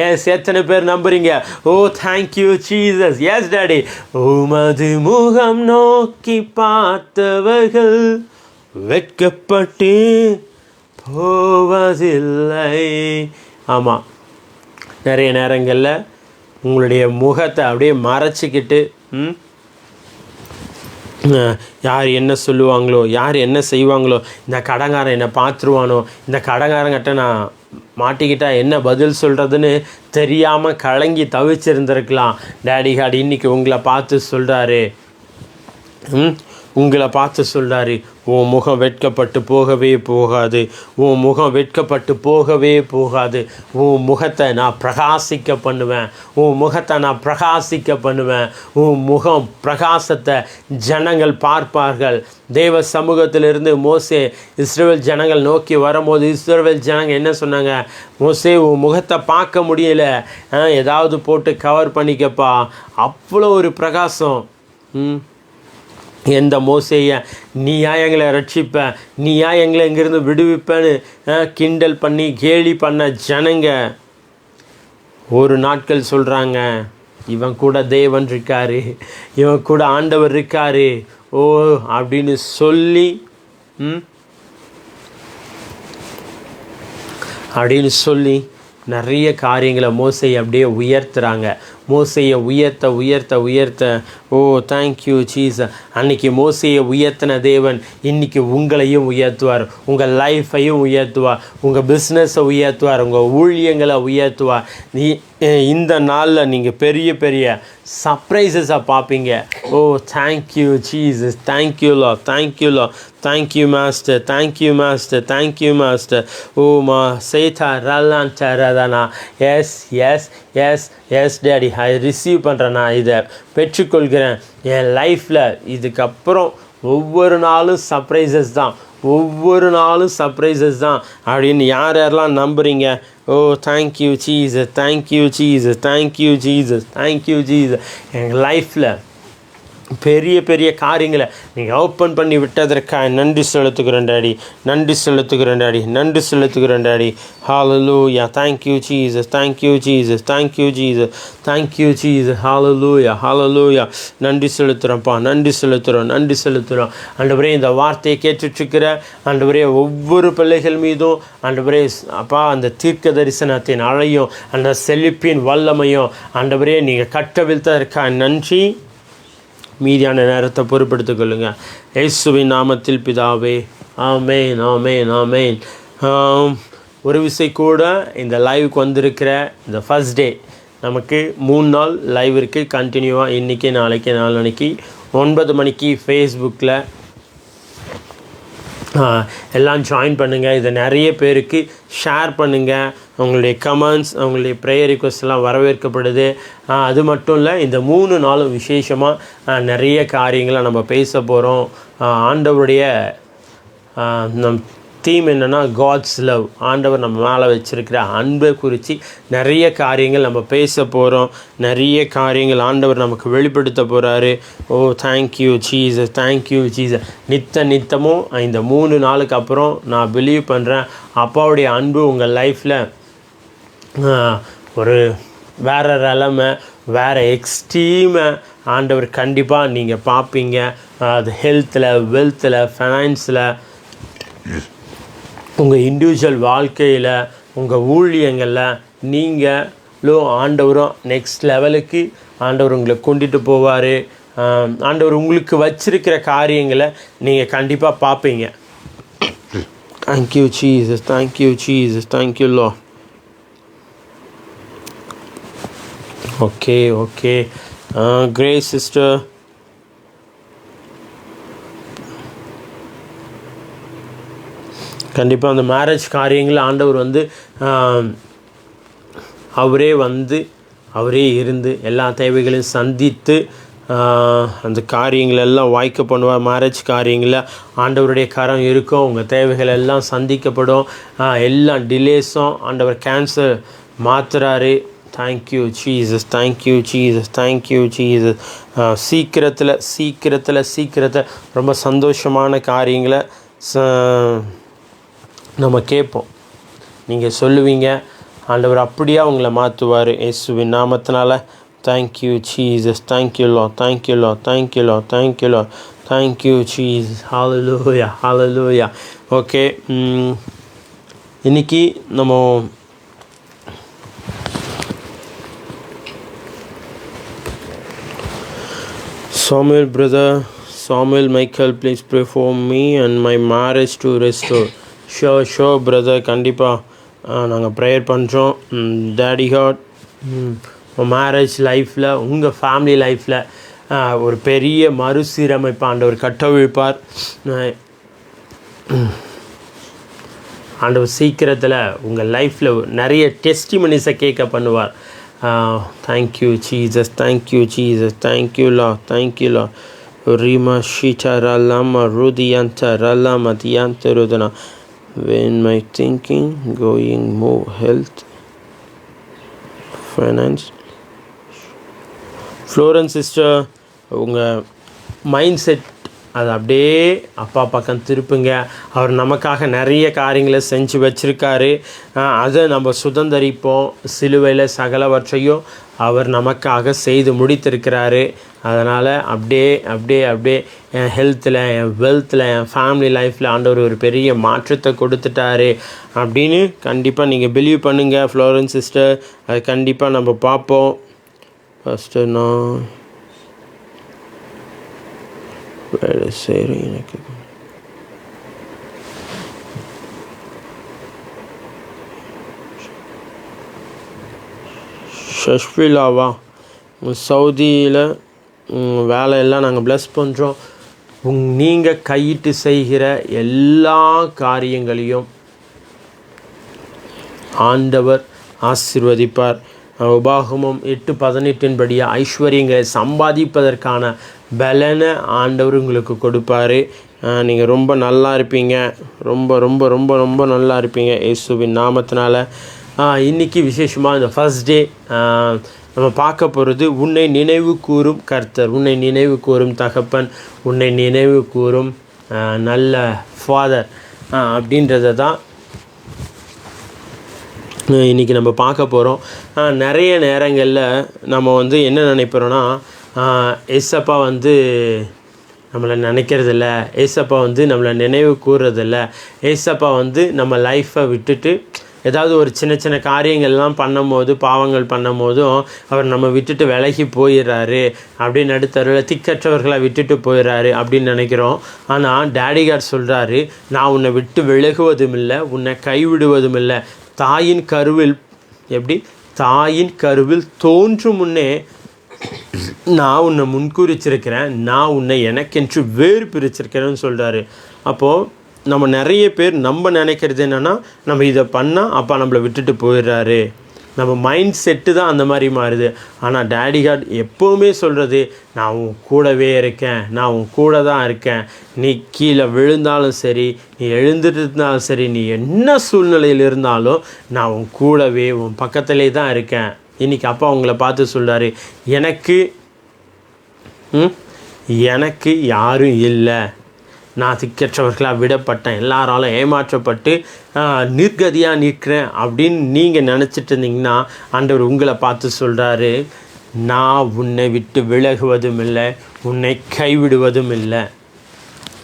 [SPEAKER 1] எஸ், எத்தனை பேர் நம்புறீங்க? Thank you Jesus. Yes daddy. உமது முகம் நோக்கி பார்த்தவர்கள் வெட்கப்பட்டு போவதில்லை. ஆமாம், நிறைய நேரங்களில் உங்களுடைய முகத்தை அப்படியே மறைச்சிக்கிட்டு யார் என்ன சொல்லுவாங்களோ, யார் என்ன செய்வாங்களோ, இந்த கடங்காரன் என்னை பார்த்துருவானோ, இந்த கடங்காரங்கிட்ட நான் மாட்டிக்கிட்டா என்ன பதில் சொல்கிறதுன்னு தெரியாமல் கலங்கி தவிச்சிருந்துருக்கலாம். டேடி காட் இன்றைக்கி உங்களை பார்த்து சொல்கிறாரு, உன் முகம் வெட்கப்பட்டு போகவே போகாது. உன் முகத்தை நான் பிரகாசிக்க பண்ணுவேன். உன் முகம் பிரகாசத்தை ஜனங்கள் பார்ப்பார்கள். தேவ சமூகத்திலிருந்து மோசே இஸ்ரவேல் ஜனங்கள் நோக்கி வரும்போது இஸ்ரவேல் ஜனங்கள் என்ன சொன்னாங்க? மோசே, உன் முகத்தை பார்க்க முடியல, ஏதாவது போட்டு கவர் பண்ணிக்கப்பா. அவ்வளோ ஒரு பிரகாசம். எந்த மோசேயை நீயா எங்களை ரட்சிப்ப, நீயா எங்களை இங்கேருந்து விடுவிப்பேன்னு கிண்டல் பண்ணி கேலி பண்ண ஜனங்க ஒரு நாட்கள் சொல்கிறாங்க, இவன் கூட தேவன் இருக்காரு, இவன் கூட ஆண்டவர் இருக்காரு ஓ அப்படின்னு சொல்லி நிறைய காரியங்களை மோசையை அப்படியே உயர்த்துறாங்க. மோசையை உயர்த்த ஓ தேங்க்யூ ஜீசஸ். அன்றைக்கி மோசையை உயர்த்தின தேவன் இன்றைக்கி உங்களையும் உயர்த்துவார், உங்கள் லைஃப்பையும் உயர்த்துவார், உங்கள் பிஸ்னஸை உயர்த்துவார், உங்கள் ஊழியங்களை உயர்த்துவார். இந்த நாளில் நீங்கள் பெரிய பெரிய சர்ப்ரைசஸை பார்ப்பீங்க. Oh thank you Jesus, thank you Lord, thank you Lord, thank you master, thank you master, thank you master. Oh மா சேதா ரல்லான் சரதானா. Yes yes yes yes daddy, அதை ரிசீவ் பண்ணுறேன், நான் இதை பெற்றுக்கொள்கிறேன் என் லைஃப்பில். இதுக்கப்புறம் ஒவ்வொரு நாளும் சர்ப்ரைசஸ் தான், ஒவ்வொரு நாளும் சர்ப்ரைசஸ் தான் அப்படின்னு யாரெல்லாம் நம்புகிறீங்க? Oh thank you Jesus, thank you Jesus, thank you Jesus, thank you Jesus. எங்கள் லைஃப்பில் பெரிய பெரிய காரியங்களை நீங்கள் ஓப்பன் பண்ணி விட்டதற்காக நன்றி செலுத்துகிறேன் டாடி, நன்றி செலுத்துகிறேன் டாடி, நன்றி செலுத்துகிறேன் daddy. Hallelujah, thank you Jesus, thank you Jesus, thank you Jesus, thank you Jesus, hallelujah, hallelujah. நன்றி செலுத்துகிறோம்ப்பா, நன்றி செலுத்துகிறோம், நன்றி செலுத்துகிறோம். ஆண்டவரே இந்த வார்த்தையை கேட்டுட்ருக்கிற ஆண்டவரே ஒவ்வொரு பிள்ளைகள் மீதும் ஆண்டவரே அப்பா அந்த தீர்க்க தரிசனத்தின் அழையும் அந்த செழிப்பின் வல்லமையும் ஆண்டவரே நீங்கள் கட்டவிழ்த்ததற்காக நன்றி. மீதியான நேரத்தை பொறுப்படுத்திக் கொள்ளுங்க இயேசுவின் நாமத்தில் பிதாவே, ஆமேன், ஆமேன், ஆமேன். ஒரு விசை கூட இந்த லைவுக்கு வந்திருக்கிற இந்த ஃபர்ஸ்ட் டே நமக்கு 3 நாள் லைவ் இருக்குது கண்டினியூவாக. இன்றைக்கி நாளைக்கு நாளன்னைக்கு 9 மணிக்கு ஃபேஸ்புக்கில் எல்லாம் ஜாயின் பண்ணுங்கள். இதை நிறைய பேருக்கு ஷேர் பண்ணுங்கள். அவங்களுடைய கமெண்ட்ஸ், அவங்களுடைய ப்ரேயர் ரிக்வெஸ்ட் எல்லாம் வரவேற்கப்படுது. அது மட்டும் இல்லை, இந்த 3 நாளும் விசேஷமாக நிறைய காரியங்களை நம்ம பேச போகிறோம். ஆண்டவருடைய நம் தீம் என்னென்னா காட்ஸ் லவ். ஆண்டவர் நம்ம மேலே வச்சுருக்கிற அன்பை குறித்து நிறைய காரியங்கள் நம்ம பேச போகிறோம். நிறைய காரியங்கள் ஆண்டவர் நமக்கு வெளிப்படுத்த போகிறாரு. Oh thank you Jesus, thank you Jesus. நித்தமும் இந்த 3 நாளுக்கு அப்புறம் நான் பிலீவ் பண்ணுறேன் அப்பாவுடைய அன்பு உங்கள் லைஃப்பில் ஒரு வேறு நிலமை, வேறு எக்ஸ்ட்ரீமை ஆண்டவர் கண்டிப்பாக நீங்கள் பார்ப்பீங்க. அது ஹெல்த்தில், வெல்த்தில், ஃபைனான்ஸில், உங்கள் இண்டிவிஜுவல் வாழ்க்கையில், உங்கள் ஊழியங்களில் நீங்களும் ஆண்டவரும் நெக்ஸ்ட் லெவலுக்கு ஆண்டவர் உங்களை கொண்டுட்டு போவார். ஆண்டவர் உங்களுக்கு வச்சிருக்கிற காரியங்களை நீங்கள் கண்டிப்பாக பார்ப்பீங்க. Thank you Jesus, thank you Jesus, thank you Lord. Okay okay Grace sister, கண்டிப்பாக அந்த மேரேஜ் காரியங்களில் ஆண்டவர் அவரே இருந்து எல்லா தேவைகளையும் சந்தித்து அந்த காரியங்களெல்லாம் வாய்க்க பண்ணுவார். மேரேஜ் காரியங்களில் ஆண்டவருடைய கரம் இருக்கும். உங்கள் தேவைகள் எல்லாம் சந்திக்கப்படும். எல்லா டிலேஸும் ஆண்டவர் கேன்சல் மாற்றுறாரு. Thank you Jesus, thank you Jesus, thank you Jesus. சீக்கிரத்தில் ரொம்ப சந்தோஷமான காரியங்களை நம்ம கேட்போம். நீங்கள் சொல்லுவீங்க, ஆண்டவர் அப்படியே அவங்கள மாற்றுவார் இயேசுவின் நாமத்தினால. Thank you Jesus, thank you Lord, thank you Lord, thank you Lord, thank you Lord, thank you Jesus. Hallelujah, ஹல்லேலூயா. ஓகே, இன்றைக்கி நம்ம Samuel brother, Samuel Michael, please pray for me and my marriage to restore. Sure brother, கண்டிப்பாக நாங்கள் ப்ரேயர் பண்ணுறோம். டேடி காட் மேரேஜ் லைஃப்பில், உங்கள் family லைஃப்பில் ஒரு பெரிய மறுசீரமைப்பு ஆண்டவர் கட்டவிழ்ப்பார். ஆண்டவர் சீக்கிரத்தில் உங்கள் லைஃப்பில் நிறைய டெஸ்டிமனிஸை கேட்க பண்ணுவார். Thank you Jesus, thank you Jesus, thank you Lord, thank you Lord. ரீமா ஷீட்டா ரல்லாமா ருதியந்த ரல்லாமா தியந்த ருதனா. When my thinking going more health, finance. Florence sister, உங்கள் மைண்ட் செட் அதை அப்படியே அப்பா பக்கம் திருப்புங்க. அவர் நமக்காக நிறைய காரியங்களை செஞ்சு வச்சுருக்காரு. அதை நம்ம சுதந்தரிப்போம். சிலுவையில் சகலவற்றையும் அவர் நமக்காக செய்து முடித்திருக்கிறாரு. அதனால் அப்படியே என் ஹெல்த்தில், என் வெல்த்தில், என் ஃபேமிலி லைஃப்பில் ஆண்டவர் ஒரு பெரிய மாற்றத்தை கொடுத்துட்டாரு அப்படின்னு கண்டிப்பாக நீங்கள் பிலீவ் பண்ணுங்கள் ஃப்ளோரன்ஸ் சிஸ்டர். அது கண்டிப்பாக நம்ம பார்ப்போம். ஃபஸ்ட்டு நான் வேலை செய்கிறேன். எனக்கு ஷஷ்விலாவா சவுதியில் வேலையெல்லாம் நாங்கள் ப்ளஸ் பண்ணுறோம். நீங்கள் கையிட்டு செய்கிற எல்லா காரியங்களையும் ஆண்டவர் ஆசீர்வதிப்பார். உபாகமம் 8:18 படியாக ஐஸ்வர்யங்களை சம்பாதிப்பதற்கான பலனை ஆண்டவர் உங்களுக்கு கொடுப்பார். நீங்கள் ரொம்ப நல்லா இருப்பீங்க. ரொம்ப ரொம்ப ரொம்ப ரொம்ப நல்லா இருப்பீங்க இயேசுவின் நாமத்தினால. இன்றைக்கி விசேஷமாக இந்த ஃபர்ஸ்ட் டே நம்ம பார்க்க போகிறது உன்னை நினைவு கூறும் கர்த்தர், உன்னை நினைவு கூறும் தகப்பன், உன்னை நினைவு கூறும் நல்ல ஃபாதர் அப்படின்றத தான் இன்றைக்கி நம்ம பார்க்க போகிறோம். நிறைய நேரங்களில் நம்ம என்ன நினைப்போம்னா, ஏசப்பா நம்மளை நினைக்கிறதில்ல, ஏசப்பா நம்மளை நினைவு கூறுறதில்ல, ஏசப்பா நம்ம லைஃப்பை விட்டுட்டு ஏதாவது ஒரு சின்ன சின்ன காரியங்கள்லாம் பண்ணும்போது, பாவங்கள் பண்ணும்போதும் அவர் நம்ம விட்டுட்டு விலகி போயிடுறாரு, அப்படின்னு நடுத்தருவில் திக்கற்றவர்களை விட்டுட்டு போயிடுறாரு அப்படின்னு நினைக்கிறோம். ஆனால் டேடிகார் சொல்கிறாரு, நான் உன்னை விட்டு விலகுவதும் இல்லை, உன்னை கைவிடுவதும் இல்லை. தாயின் கருவில் தோன்றும் முன்னே நான் உன்னை முன்குறிச்சிருக்கிறேன், நான் உன்னை எனக்கென்று வேறு பிரிச்சிருக்கிறேன்னு சொல்கிறாரு. அப்போது நம்ம நிறைய பேர் நம்ம நினைக்கிறது என்னென்னா, நம்ம இதை பண்ணால் அப்பா நம்மளை விட்டுட்டு போயிடுறாரு, நம்ம மைண்ட் செட்டு தான் அந்த மாதிரி மாறுது. ஆனால் டேடி காட் எப்போவுமே சொல்கிறது, நான் உன் கூடவே இருக்கேன், நான் உன் கூட தான் இருக்கேன். நீ கீழே விழுந்தாலும் சரி, நீ எழுந்துட்டு இருந்தாலும் சரி, நீ என்ன சூழ்நிலையில் இருந்தாலும் நான் உன் கூடவே உன் பக்கத்திலே தான் இருக்கேன். இன்றைக்கி அப்பா உங்களை பார்த்து சொல்கிறாரு, எனக்கு யாரும் இல்லை, நான் திக்கற்றவர்களாக விடப்பட்டேன், எல்லாராலும் ஏமாற்றப்பட்டு நிர்கதியாக நிற்கிறேன் அப்படின்னு நீங்கள் நினச்சிட்டு இருந்தீங்கன்னா, ஆண்டவர் உங்களை பார்த்து சொல்கிறாரு, நான் உன்னை விட்டு விலகுவதும் இல்லை, உன்னை கைவிடுவதும் இல்லை.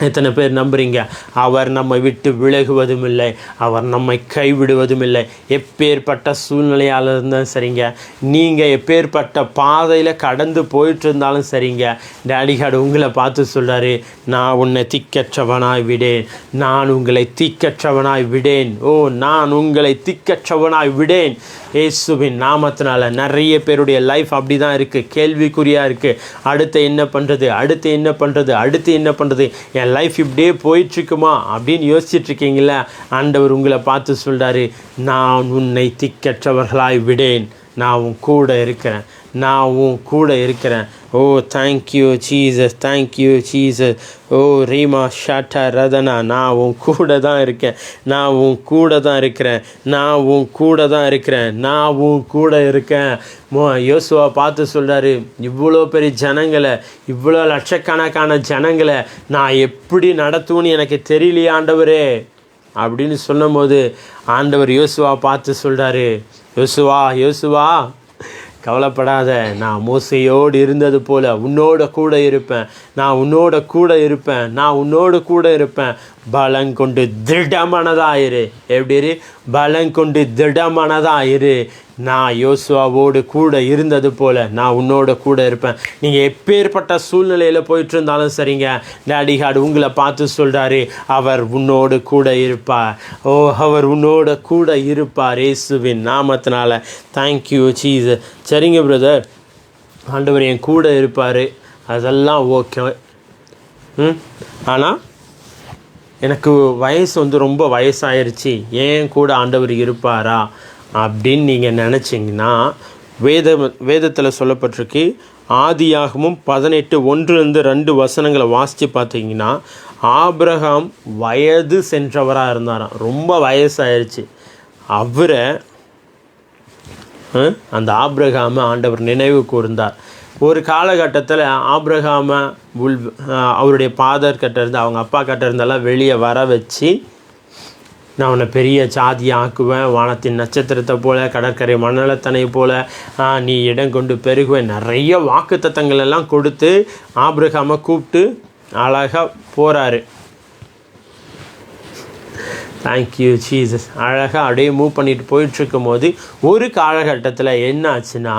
[SPEAKER 1] எத்தனை பேர் நம்புறீங்க? அவர் நம்மை விட்டு விலகுவதும் இல்லை, அவர் நம்மை கைவிடுவதும் இல்லை. எப்பேற்பட்ட சூழ்நிலையால் இருந்தாலும் சரிங்க, நீங்கள் எப்பேற்பட்ட பாதையில் கடந்து போயிட்டு இருந்தாலும் சரிங்க, டேடிகார்டு உங்களை பார்த்து சொல்கிறாரு, நான் உன்னை திக்கற்றவனாய் விடேன், நான் உங்களை திக்கற்றவனாய் விடேன். நான் உங்களை திக்கற்றவனாய் விடேன். இயேசுவின் நாமத்தினால நிறைய பேருடைய லைஃப் அப்படி தான் இருக்குது, கேள்விக்குறியாக இருக்குது. அடுத்து என்ன பண்ணுறது, என் லைஃப் இப்படியே போயிட்டுருக்குமா அப்படின்னு யோசிச்சுட்ருக்கீங்களா? ஆண்டவர் உங்களை பார்த்து சொல்கிறாரு, நான் உன்னை திக்கற்றவர்களாய் விடேன், நான் உன் கூட இருக்கிறேன். Thank you Jesus, thank you Jesus. ரீமா ஷாட்டா ரதனா, நான் உன் கூட தான் இருக்கேன், நான் உன் கூட இருக்கேன். யோசுவா பார்த்து சொல்கிறாரு, இவ்வளோ பெரிய ஜனங்களை, இவ்வளோ லட்சக்கணக்கான ஜனங்களை நான் எப்படி நடத்துவேன்னு எனக்கு தெரியலையே ஆண்டவரே அப்படின்னு சொல்லும்போது, ஆண்டவர் யோசுவா பார்த்து சொல்கிறாரு, யோசுவா கவலைப்படாத, நான் மோசையோடு இருந்தது போல் உன்னோட கூட இருப்பேன், நான் உன்னோட கூட இருப்பேன். பலங்கொண்டு திடமனதாயிரு. எப்படி பலங்கொண்டு திடமனதாயிரு. நான் யோசுவாவோடு கூட இருந்தது போல் நான் உன்னோட கூட இருப்பேன். நீங்கள் எப்பேற்பட்ட சூழ்நிலையில் போயிட்டு இருந்தாலும் சரிங்க, டேடி கார்டு உங்களை பார்த்து சொல்கிறாரு, அவர் உன்னோடு கூட இருப்பார். அவர் உன்னோட கூட இருப்பார் இயேசுவின் நாமத்தினால. Thank you Jesus. சரிங்க பிரதர், ஆண்டவர் என் கூட இருப்பார், அதெல்லாம் ஓகே. ஆனால் எனக்கு வயசு ரொம்ப வயசாயிருச்சு, ஏன் கூட ஆண்டவர் இருப்பாரா அப்படின்னு நீங்கள் நினச்சிங்கன்னா, வேதத்தில் சொல்லப்பட்டிருக்கு, ஆதியாகமும் 18:1-2 வசனங்களை வாசித்து பார்த்தீங்கன்னா, ஆபிரகாம் வயது சென்றவராக இருந்தாராம், ரொம்ப வயசாயிருச்சு. அவரை அந்த ஆபிரகாமை ஆண்டவர் நினைவு கூர்ந்தார். ஒரு காலகட்டத்தில் ஆபிரகாமை அவருடைய ஃபாதர் கிட்ட இருந்து, அவங்க அப்பா கிட்ட இருந்தெல்லாம் வெளியே வர வச்சு, நான் உன்னை பெரிய சாதி ஆக்குவேன், வானத்தின் நட்சத்திரத்தை போல, கடற்கரை மணலத்தனை போல நீ இடம் கொண்டு பெருகுவேன், நிறைய வாக்குத்தத்தங்கள் எல்லாம் கொடுத்து ஆபிரகாமை கூப்பிட்டு அழகாக போகிறாரு. Thank you Jesus. அழகாக அப்படியே மூவ் பண்ணிட்டு போயிட்டுருக்கும் போது ஒரு காலகட்டத்தில் என்ன ஆச்சுன்னா,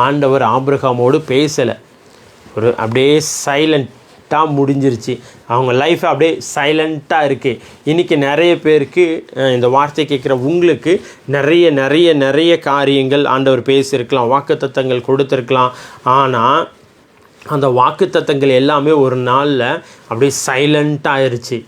[SPEAKER 1] ஆண்டவர் ஆபிரகாமோடு பேசலை. அப்படியே சைலண்ட்டாக முடிஞ்சிருச்சு. அவங்க லைஃப் அப்படியே சைலண்ட்டாக இருக்குது. இன்றைக்கி நிறைய பேருக்கு இந்த வார்த்தை கேட்குற உங்களுக்கு நிறைய நிறைய நிறைய காரியங்கள் ஆண்டவர் பேசியிருக்கலாம், வாக்குத்தத்தங்கள் கொடுத்துருக்கலாம். ஆனால் அந்த வாக்குத்தத்தங்கள் எல்லாமே ஒரு நாளில் அப்படியே சைலண்ட்டாக ஆயிடுச்சு.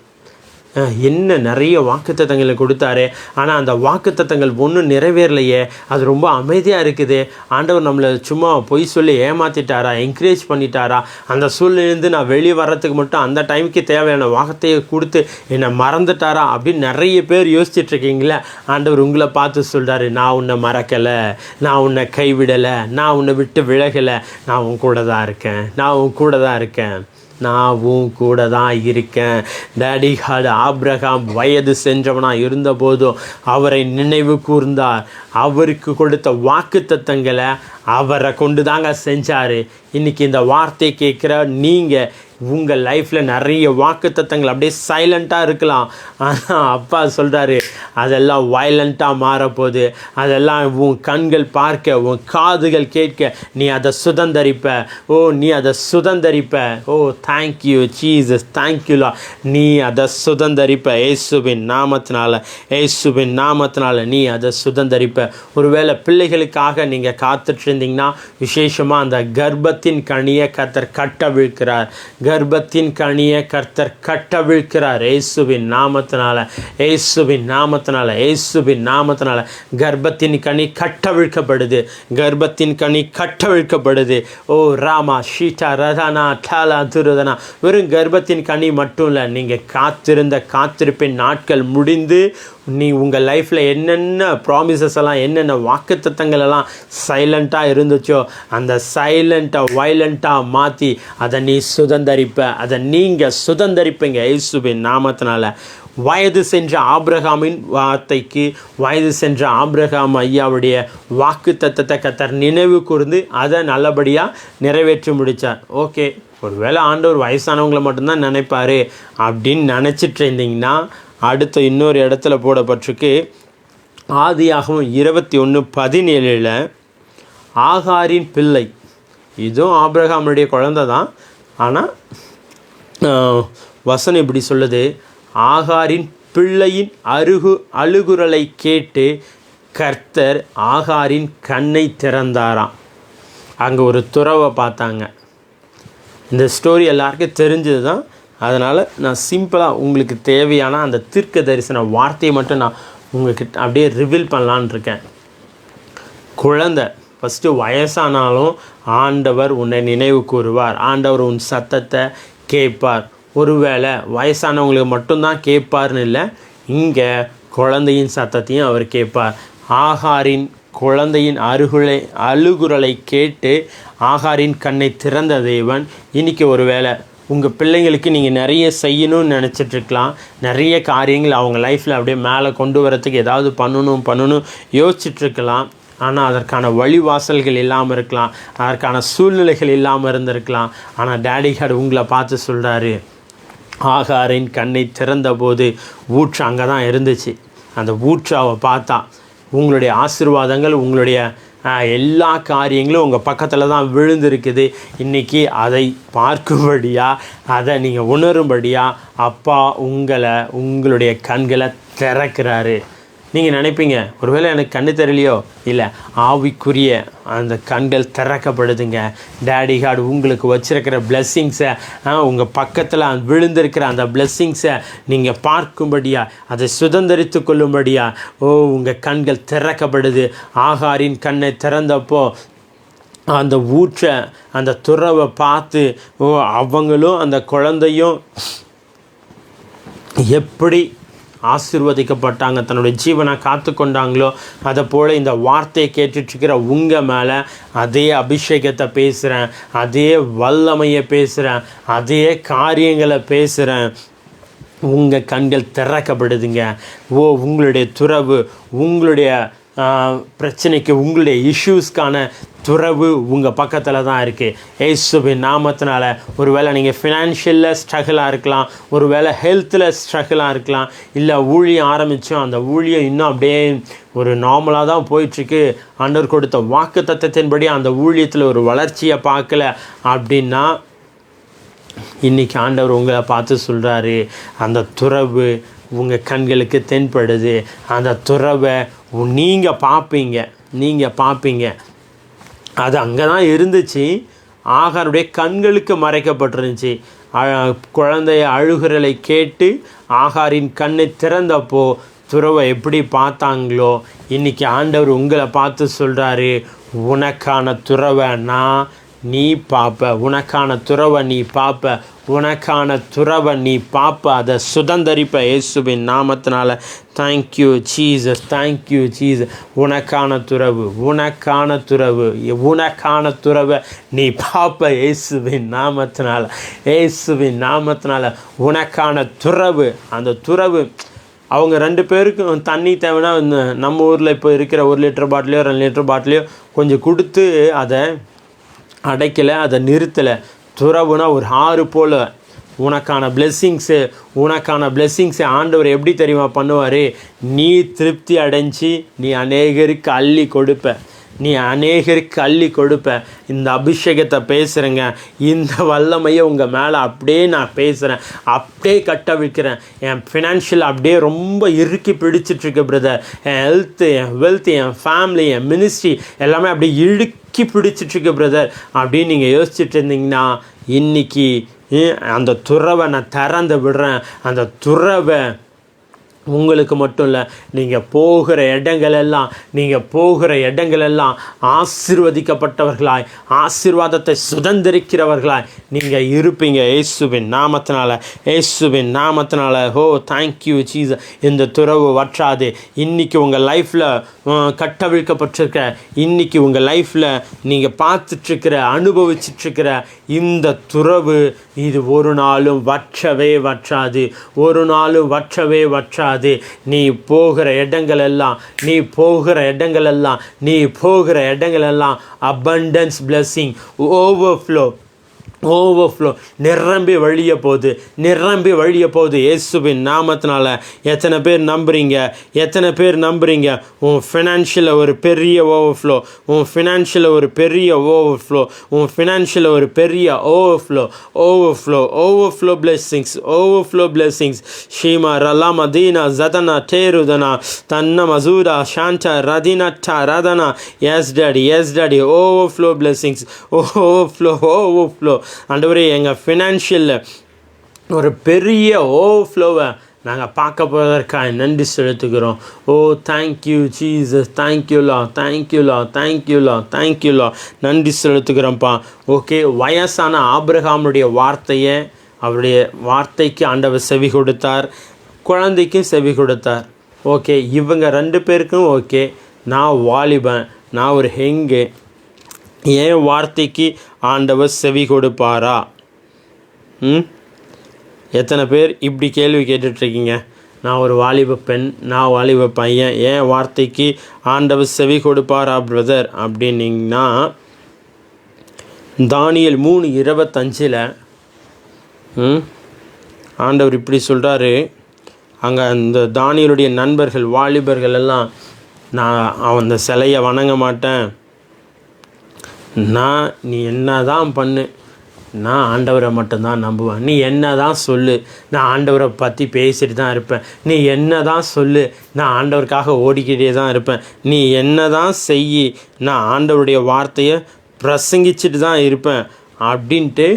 [SPEAKER 1] என்ன நிறைய வாக்குத்தத்தங்களை கொடுத்தாரு, ஆனால் அந்த வாக்குத்தத்தங்கள் ஒன்றும் நிறைவேறலையே, அது ரொம்ப அமைதியாக இருக்குது. ஆண்டவர் நம்மளை சும்மா பொய் சொல்லி ஏமாற்றிட்டாரா, என்கரேஜ் பண்ணிட்டாரா, அந்த சூழ்நிலேருந்து நான் வெளியே வர்றதுக்கு மட்டும் அந்த டைமுக்கு தேவையான வார்த்தையை கொடுத்து என்னை மறந்துட்டாரா அப்படின்னு நிறைய பேர் யோசிச்சுட்ருக்கீங்களே. ஆண்டவர் உங்களை பார்த்து சொல்கிறாரு, நான் உன்னை மறக்கலை, நான் உன்னை கைவிடலை, நான் உன்னை விட்டு விலகலை, நான் உன் கூட தான் இருக்கேன், நான் உன் கூட தான் இருக்கேன், நான் உன் கூட தான் இருக்கேன். டேடி காட் ஆபிரகாம் வயது சென்றவனாக இருந்தபோதும் அவரை நினைவு கூர்ந்தார். அவருக்கு கொடுத்த வாக்குத்தத்தங்களை அவரை கொண்டு தாங்க செஞ்சார். இன்றைக்கி இந்த வார்த்தை கேட்குற நீங்கள் உங்கள் லைஃப்பில் நிறைய வாக்குத்தத்தங்கள் அப்படியே சைலண்ட்டாக இருக்கலாம். ஆனால் அப்பா சொல்கிறாரு, அதெல்லாம் வயலண்ட்டாக மாறப்போகுது. அதெல்லாம் உன் கண்கள் பார்க்க, உன் காதுகள் கேட்க நீ அதை சுதந்தரிப்ப. ஓ, நீ அதை சுதந்தரிப்ப. ஓ, தேங்க்யூ ஜீசஸ், தேங்க்யூலா. நீ அதை சுதந்தரிப்ப இயேசுவின் நாமத்தினால, இயேசுவின் நாமத்தினால நீ அதை சுதந்தரிப்ப. ஒருவேளை பிள்ளைகளுக்காக நீங்கள் காத்துட்டு இருந்தீங்கன்னா, விசேஷமாக அந்த கர்ப்பத்தின் கனியை கர்த்தர் கட்டவிழ்க்கிறார். கர்ப்பத்தின் கனியை கர்த்தர் கட்டவிழ்க்கிறார் இயேசுவின் நாமத்தினால, இயேசுவின் நாமத்தினால, இயேசுவின் நாமத்தினால கர்ப்பத்தின் கனி கட்டவிழ்க்கப்படுது. கர்ப்பத்தின் கனி கட்டவிழ்க்கப்படுது. ஓ ராமா ஷீட்டா ரதானா டாலா துருதனா. வெறும் கர்ப்பத்தின் கனி மட்டும் இல்லை, நீங்கள் காத்திருந்த காத்திருப்பின் நாட்கள் முடிந்து நீ உங்கள் லைஃப்பில் என்னென்ன ப்ராமிசஸ் எல்லாம், என்னென்ன வாக்குத்தத்தங்கள் எல்லாம் சைலண்ட்டாக இருந்துச்சோ, அந்த சைலண்ட்டை வயலண்ட்டாக மாற்றி அதை நீ சுதந்தரிப்ப. அதை நீங்கள் சுதந்தரிப்பீங்க இயேசுவின் நாமத்தினால. வயது சென்ற ஆபிரகாமின் வார்த்தைக்கு, வயது சென்ற ஆபிரகாம் ஐயாவுடைய வாக்குத்தத்தத்தை கர்த்தர் நினைவு கூர்ந்து அதை நல்லபடியாக நிறைவேற்றி முடித்தார். ஓகே, ஒருவேளை ஆண்டவர் வயசானவங்களை மட்டும்தான் நினைப்பார் அப்படின்னு நினச்சிட்டு இருந்தீங்கன்னா, அடுத்த இன்னொரு இடத்துல போடப்பட்டிருக்கு. ஆதியாகமம் 21:17 ஆகாரின் பிள்ளை, இதுவும் ஆபிரகாமுடைய குழந்தை தான். ஆனால் வசனம் இப்படி சொல்லுது, ஆகாரின் பிள்ளையின் அழுகுரலை கேட்டு கர்த்தர் ஆகாரின் கண்ணை திறந்தாராம். அங்கே ஒரு துறவை பார்த்தாங்க. இந்த ஸ்டோரி எல்லாருக்கும் தெரிஞ்சது தான். அதனால் நான் சிம்பிளாக உங்களுக்கு தேவையான அந்த தீர்க்க தரிசன வார்த்தையை மட்டும் நான் உங்கள்கிட்ட அப்படியே ரிவீல் பண்ணலான் இருக்கேன். குழந்தை ஃபஸ்ட்டு வயசானாலும் ஆண்டவர் உன்னை நினைவு கூறுவார். ஆண்டவர் உன் சத்தத்தை கேட்பார். ஒருவேளை வயசானவங்களுக்கு மட்டும்தான் கேட்பார்னு இல்லை, இங்கே குழந்தையின் சத்தத்தையும் அவர் கேட்பார். ஆகாரின் குழந்தையின் அழுகுரலை கேட்டு ஆகாரின் கண்ணை திறந்த தேவன் இன்றைக்கி ஒருவேளை உங்கள் பிள்ளைங்களுக்கு நீங்கள் நிறைய செய்யணும்னு நினச்சிட்ருக்கலாம். நிறைய காரியங்கள் அவங்க லைஃப்பில் அப்படியே மேலே கொண்டு வரத்துக்கு ஏதாவது பண்ணணும் யோசிச்சுட்ருக்கலாம். ஆனால் அதற்கான வழிவாசல்கள் இல்லாமல் இருக்கலாம், அதற்கான சூழ்நிலைகள் இல்லாமல் இருந்திருக்கலாம். ஆனால் டேடி கார்டு உங்களை பார்த்து சொல்கிறாரு, ஆகாரின் கண்ணை திறந்தபோது ஊற்று அங்கே தான் இருந்துச்சு. அந்த ஊற்று அவள் பார்த்தா உங்களுடைய ஆசீர்வாதங்கள், உங்களுடைய எல்லா காரியங்களும் உங்கள் பக்கத்தில் தான் விழுந்திருக்குது. இன்றைக்கி அதை பார்க்கும்படியாக, அதை நீங்கள் உணரும்படியாக அப்பா உங்களுடைய கண்களை திறக்கிறாரு. நீங்கள் நினைப்பீங்க, ஒருவேளை எனக்கு கண்ணு தெரியலையோ, இல்லை, ஆவிக்குரிய அந்த கண்கள் திறக்கப்படுதுங்க. டேடி கார்டு உங்களுக்கு வச்சிருக்கிற பிளெஸ்ஸிங்ஸை, உங்கள் பக்கத்தில் விழுந்திருக்கிற அந்த பிளெஸ்ஸிங்ஸை நீங்கள் பார்க்கும்படியா, அதை சுதந்திரித்து கொள்ளும்படியா, உங்கள் கண்கள் திறக்கப்படுது. ஆகாரின் கண்ணை திறந்தப்போ அந்த ஊற்றை, அந்த துறவை பார்த்து அவங்களும் அந்த குழந்தையும் எப்படி ஆசீர்வதிக்கப்பட்டாங்க, தன்னுடைய ஜீவனை காத்து கொண்டாங்களோ, அதை போல் இந்த வார்த்தையை கேட்டுட்ருக்கிற உங்கள் மேலே அதே அபிஷேகத்தை பேசுகிறேன், அதே வல்லமையை பேசுகிறேன், அதே காரியங்களை பேசுகிறேன். உங்கள் கண்கள் திறக்கப்படுதுங்க. உங்களுடைய துறவு, உங்களுடைய பிரச்சனைக்கு, உங்களுடைய இஷ்யூஸ்க்கான துறவு உங்கள் பக்கத்தில் தான் இருக்குது. இயேசுவின் நாமத்தினால. ஒரு வேளை நீங்கள் ஃபினான்ஷியலில் ஸ்ட்ரகிளாக இருக்கலாம், ஒரு வேளை ஹெல்த்தில் ஸ்ட்ரகிளாக இருக்கலாம், இல்லை ஊழியம் ஆரம்பித்தோம், அந்த ஊழியம் இன்னும் அப்படியே ஒரு நார்மலாக தான் போயிட்டுருக்கு, ஆண்டவர் கொடுத்த வாக்கு தத்தத்தின்படி அந்த ஊழியத்தில் ஒரு வளர்ச்சியை பார்க்கல அப்படின்னா, இன்றைக்கி ஆண்டவர் உங்களை பார்த்து சொல்கிறாரு, அந்த துறவு உங்கள் கண்களுக்கு தென்படுது. அந்த துறவை நீங்கள் பார்ப்பீங்க. அது அங்கே தான் இருந்துச்சு. ஆகாருடைய கண்களுக்கு மறைக்கப்பட்டிருந்துச்சு. குழந்தைய அழுகிறலை கேட்டு ஆகாரின் கண்ணை திறந்தப்போ துறவை எப்படி பார்த்தாங்களோ, இன்றைக்கி ஆண்டவர் உங்களை பார்த்து சொல்கிறாரு, உனக்கான துறவை நீ பார்ப்ப, உனக்கான துறவை நீ பார்ப்ப, அதை சுதந்தரிப்ப இயேசுவின் நாமத்தினால. Thank you Jesus. உனக்கான துறவை நீ பார்ப்ப இயேசுவின் நாமத்தினால. உனக்கான துறவு, அந்த துறவு அவங்க 2 பேருக்கும் தண்ணி தேவைன்னா நம்ம ஊரில் இப்போ இருக்கிற 1 லிட்டர் பாட்டிலையோ 2 லிட்டர் பாட்டிலையோ கொஞ்சம் கொடுத்து அதை அடைக்கலை, அதை நிறுத்தலை. துறவுனா ஒரு ஆறு போல். உனக்கான பிளெஸ்ஸிங்ஸு ஆண்டவர் எப்படி தெரியுமா பண்ணுவார்? நீ திருப்தி அடைஞ்சி நீ அநேகருக்கு அள்ளி கொடுப்ப. இந்த அபிஷேகத்தை பேசுகிறேங்க. இந்த வல்லமையை உங்கள் மேலே அப்படியே நான் பேசுகிறேன், அப்படியே கட்டவிழ்க்கிறேன். என் ஃபினான்ஷியல் அப்படியே ரொம்ப இறுக்கி பிடிச்சிட்ருக்கு பிரதர். என் ஹெல்த்து, என் வெல்த்து, என் ஃபேமிலி, என் மினிஸ்ட்ரி எல்லாமே அப்படியே இறுக்கி பிடிச்சிட்ருக்கு பிரதர் அப்படின்னு நீங்கள் யோசிச்சுட்டு இருந்தீங்கன்னா, இன்றைக்கி அந்த துறவை நான் திறந்து விடுறேன். அந்த துறவை உங்களுக்கு மட்டும் இல்லை, நீங்கள் போகிற இடங்களெல்லாம் ஆசீர்வதிக்கப்பட்டவர்களாய், ஆசீர்வாதத்தை சுதந்திரிக்கிறவர்களாய் நீங்கள் இருப்பீங்க இயேசுவின் நாமத்தினால. Oh thank you Jesus. இந்த துறவு வற்றாது. இன்றைக்கி உங்கள் லைஃப்பில் கட்டவிழ்க்கப்பட்டிருக்க, இன்றைக்கி உங்கள் லைஃப்பில் நீங்கள் பார்த்துட்ருக்கிற, அனுபவிச்சிட்ருக்கிற இந்த துறவு, இது ஒரு நாளும் வற்றவே வற்றாது. நீ போகிற இடங்களெல்லாம் abundance blessing, overflow நிரம்பி வழிய போகுது இயேசுவின் நாமத்தினால. எத்தனை பேர் நம்புறீங்க உன் ஃபினான்ஷியலில் ஒரு பெரிய ஓவர்ஃப்ளோ, உன் ஃபினான்ஷியலில் ஒரு பெரிய ஓவர்ஃப்ளோ blessings ஷீமா ரலாமா தீனா ஜதனா டேருதனா தன்ன மசூரா சாண்டா ரதினா ரதனா. Yes daddy overflow blessings, overflow. ஆண்டவரே, எங்கள் ஃபினான்ஷியலில் ஒரு பெரிய ஓவர்ஃப்ளோவை நாங்கள் பார்க்க போவதற்காக நன்றி செலுத்துகிறோம். ஓ தேங்க்யூ ஜீசஸ். Thank you Lord. நன்றி செலுத்துகிறோம்ப்பா. ஓகே, வயசான ஆபிரகாமுடைய அவருடைய வார்த்தைக்கு ஆண்டவர் செவி கொடுத்தார், குழந்தைக்கும் செவி கொடுத்தார். ஓகே, இவங்க 2 பேருக்கும் ஓகே. நான் வாலிபன், நான் ஒரு ஹெங்கு, என் வார்த்தைக்கு ஆண்டவர் செவி கொடுப்பாரா? எத்தனை பேர் இப்படி கேள்வி கேட்டுட்ருக்கீங்க? நான் ஒரு வாலிப பெண், நான் வாலிப பையன், என் வார்த்தைக்கு ஆண்டவர் செவி கொடுப்பாரா பிரதர் அப்படின்னிங்கன்னா, தானியேல் 3:25 ஆண்டவர் இப்படி சொல்கிறாரு. அங்கே அந்த தானியேலுடைய நண்பர்கள், வாலிபர்கள் எல்லாம், நான் அந்த சிலையை வணங்க மாட்டேன், நீ என்ன தான் பண்ணு, நான் ஆண்டவரை மட்டும்தான் நம்புவேன், நீ என்ன தான் சொல்லு, நான் ஆண்டவரை பற்றி பேசிட்டு தான் இருப்பேன், நீ என்ன தான் சொல்லு, நான் ஆண்டவருக்காக ஓடிக்கிட்டே தான் இருப்பேன், நீ என்ன தான் செய், நான் ஆண்டவருடைய வார்த்தையை பிரசங்கிச்சுட்டு தான் இருப்பேன் அப்படின்ட்டு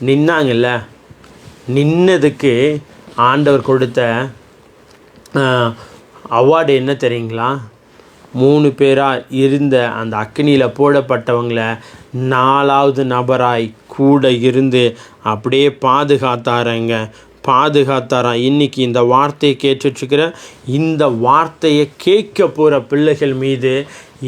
[SPEAKER 1] நின்னாங்கல்ல. நின்னதுக்கு ஆண்டவர் கொடுத்த அவார்டு என்ன தெரியுங்களா? 3 பேராக இருந்த அந்த அக்னியில் போடப்பட்டவங்கள 4வது நபராய் கூட இருந்து அப்படியே பாதுகாத்தாராம். இன்றைக்கி இந்த வார்த்தையை கேட்டுட்ருக்கிற இந்த வார்த்தையை கேட்க போகிற பிள்ளைகள் மீது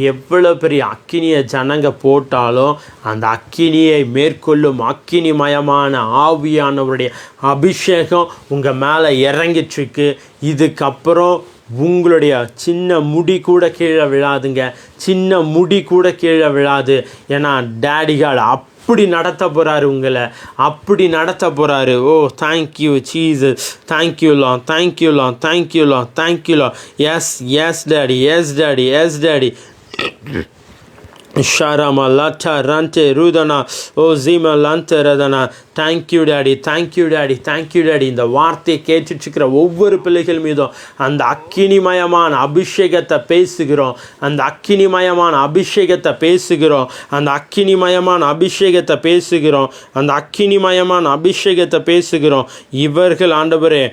[SPEAKER 1] எவ்வளோ பெரிய அக்கினியை ஜனங்க போட்டாலும் அந்த அக்கினியை மேற்கொள்ளும் அக்கினிமயமான ஆவியானவருடைய அபிஷேகம் உங்கள் மேலே இறங்கிட்டுருக்கு. இதுக்கப்புறம் உங்களுடைய சின்ன முடி கூட கீழே விழாதுங்க, சின்ன முடி கூட கீழே விழாது. ஏன்னா டேடிகால் அப்படி நடத்த போகிறாரு, உங்களை அப்படி நடத்த போகிறாரு. Oh thank you Jesus, thank you Lord, thank you Lord, thank you Lord, thank you Lord. Yes yes daddy, yes daddy, yes daddy. ஷாராமா லாட்டா ரண்டே ரூதனா ஓ ஜீமா லந்த ரதனா. Thank you daddy, thank you daddy, thank you daddy. இந்த வார்த்தையை கேட்டுட்ருக்கிற ஒவ்வொரு பிள்ளைகள் மீதும் அந்த அக்கினிமயமான அபிஷேகத்தை பேசுகிறோம், அந்த அக்கினிமயமான அபிஷேகத்தை பேசுகிறோம், அந்த அக்கினிமயமான அபிஷேகத்தை பேசுகிறோம், அந்த அக்கினிமயமான அபிஷேகத்தை பேசுகிறோம். இவர்கள் ஆண்டவரே